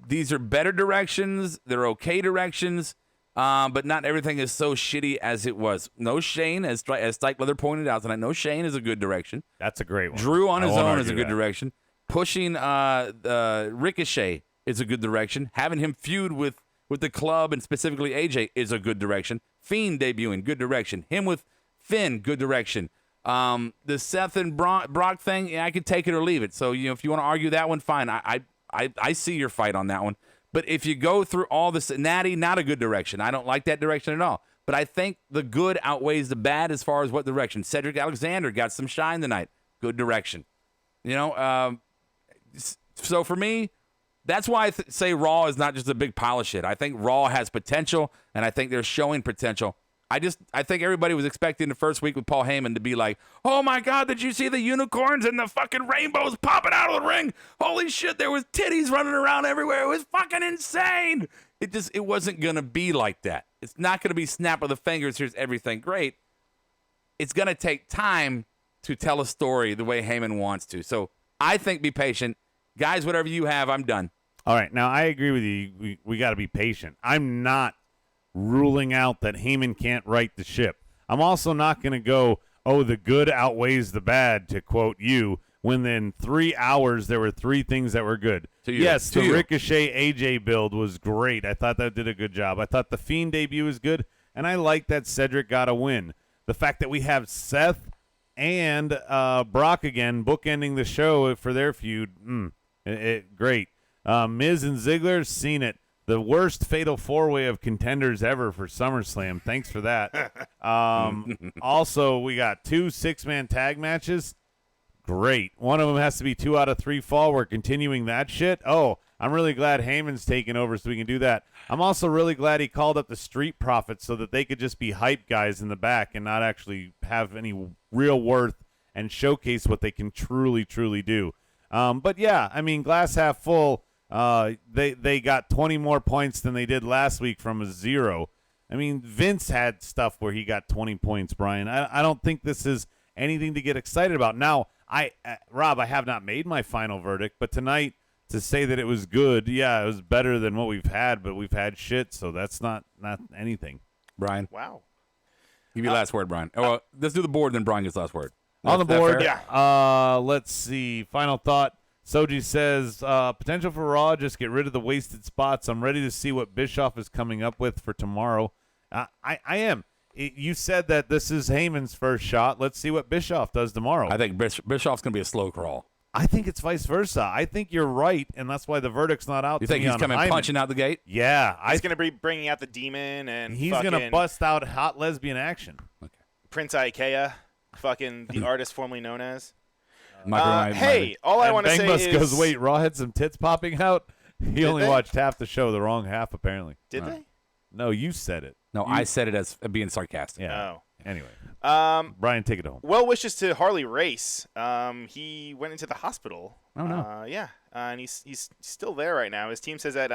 these are better directions. They're okay directions, but not everything is so shitty as it was. No Shane, as Stike Leather pointed out tonight. No Shane is a good direction. That's a great one. Drew on his own is a good direction. Pushing Ricochet is a good direction. Having him feud with the club and specifically AJ is a good direction. Fiend debuting, good direction. Him with Finn, good direction. The Seth and Brock thing, yeah, I could take it or leave it. So, you know, if you want to argue that one, fine. I see your fight on that one. But if you go through all this, Natty, not a good direction. I don't like that direction at all. But I think the good outweighs the bad as far as what direction. Cedric Alexander got some shine tonight. Good direction. You know, so for me, that's why I say Raw is not just a big pile of shit. I think Raw has potential, and I think they're showing potential. I think everybody was expecting the first week with Paul Heyman to be like, oh my God, did you see the unicorns and the fucking rainbows popping out of the ring? Holy shit, there was titties running around everywhere. It was fucking insane. It wasn't going to be like that. It's not going to be snap of the fingers, here's everything great. It's going to take time to tell a story the way Heyman wants to. So I think be patient. Guys, whatever you have, I'm done. All right, now I agree with you. We got to be patient. I'm not ruling out that Heyman can't right the ship. I'm also not going to go, oh, the good outweighs the bad, to quote you, within 3 hours there were 3 things that were good. Yes, the Ricochet AJ build was great. I thought that did a good job. I thought the Fiend debut was good, and I like that Cedric got a win. The fact that we have Seth and Brock again bookending the show for their feud, great. Miz and Ziggler, seen it. The worst fatal 4-way of contenders ever for SummerSlam. Thanks for that. Also, we got 2 6-man tag matches. Great. One of them has to be 2 out of 3 fall. We're continuing that shit. Oh, I'm really glad Heyman's taking over so we can do that. I'm also really glad he called up the Street Profits so that they could just be hype guys in the back and not actually have any real worth and showcase what they can truly, truly do. But yeah, I mean, glass half full. They got 20 more points than they did last week from a 0. I mean, Vince had stuff where he got 20 points, Brian. I don't think this is anything to get excited about. Now, Rob, I have not made my final verdict, but tonight to say that it was good, yeah, it was better than what we've had, but we've had shit, so that's not anything. Brian? Wow. Give you last word, Brian. Well, let's do the board, then Brian gets last word. On the board, yeah. Let's see. Final thought. Soji says, potential for Raw, just get rid of the wasted spots. I'm ready to see what Bischoff is coming up with for tomorrow. I am. You said that this is Heyman's first shot. Let's see what Bischoff does tomorrow. I think Bischoff's going to be a slow crawl. I think it's vice versa. I think you're right, and that's why the verdict's not out. You think he's coming punching out the gate? Yeah. He's going to be bringing out the demon and he's going to bust out hot lesbian action. Okay. Prince Ikea, fucking the artist formerly known as. Hey, all I want to say is... goes, wait, Raw had some tits popping out? He only watched half the show, the wrong half, apparently. Did they? No, you said it. No, I said it as being sarcastic. Yeah. Oh. Anyway. Brian, take it home. Well wishes to Harley Race. He went into the hospital. Oh, no. Yeah. And he's still there right now. His team says that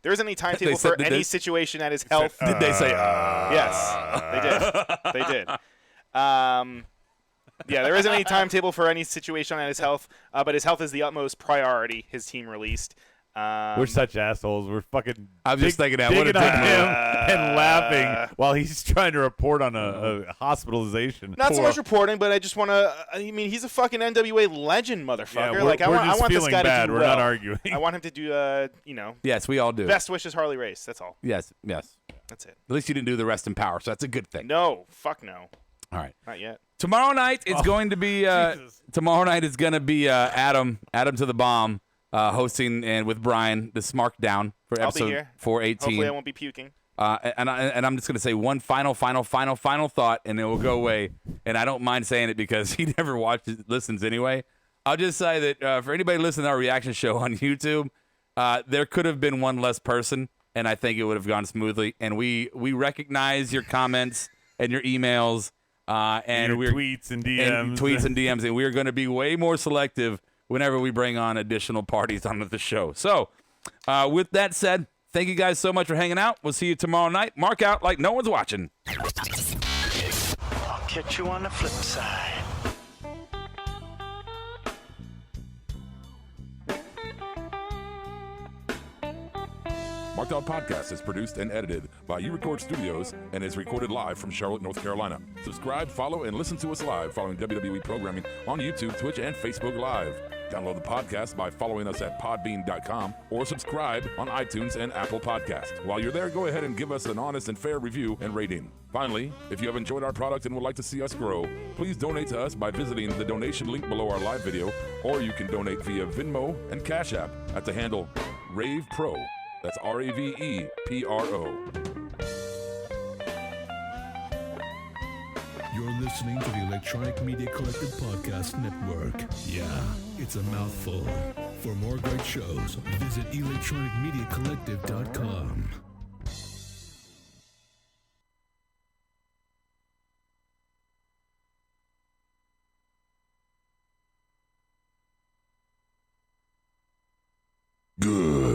there isn't any timetable for any situation at his health. Did they say, Yes, they did. Yeah, there isn't any timetable for any situation at his health, but his health is the utmost priority, his team released. We're such assholes. We're fucking I'm just thinking that. What a digging on dick him move. and laughing while he's trying to report on a hospitalization. Not so much reporting, but I just want to. I mean, he's a fucking NWA legend, motherfucker. Yeah, like I want this guy bad. to do We're well. not arguing. I want him to do, Yes, we all do. best wishes, Harley Race. That's all. Yes. That's it. At least you didn't do the rest in power, so that's a good thing. No, fuck no, All right. not yet. Tomorrow night it's going to be. Tomorrow night is going to be Adam to the Bomb. Hosting and with Brian the Smarkdown for I'll be episode here. 418. Hopefully, I won't be puking. And I'm just gonna say one final thought, and it will go away. And I don't mind saying it because he never listens anyway. I'll just say that for anybody listening to our reaction show on YouTube, there could have been one less person, and I think it would have gone smoothly. And we recognize your comments and your emails, and your tweets and DMs, and we're going to be way more selective whenever we bring on additional parties onto the show. So, with that said, thank you guys so much for hanging out. We'll see you tomorrow night. Mark out like no one's watching. I'll catch you on the flip side. Marked Out Podcast is produced and edited by eRecord Studios and is recorded live from Charlotte, North Carolina. Subscribe, follow, and listen to us live following WWE programming on YouTube, Twitch, and Facebook Live. Download the podcast by following us at podbean.com or subscribe on iTunes and Apple Podcasts. While you're there, go ahead and give us an honest and fair review and rating. Finally, if you have enjoyed our product and would like to see us grow, please donate to us by visiting the donation link below our live video, or you can donate via Venmo and Cash App at the handle Ravepro. That's RAVEPRO. You're listening to the Electronic Media Collective Podcast Network. Yeah, it's a mouthful. For more great shows, visit electronicmediacollective.com. Good.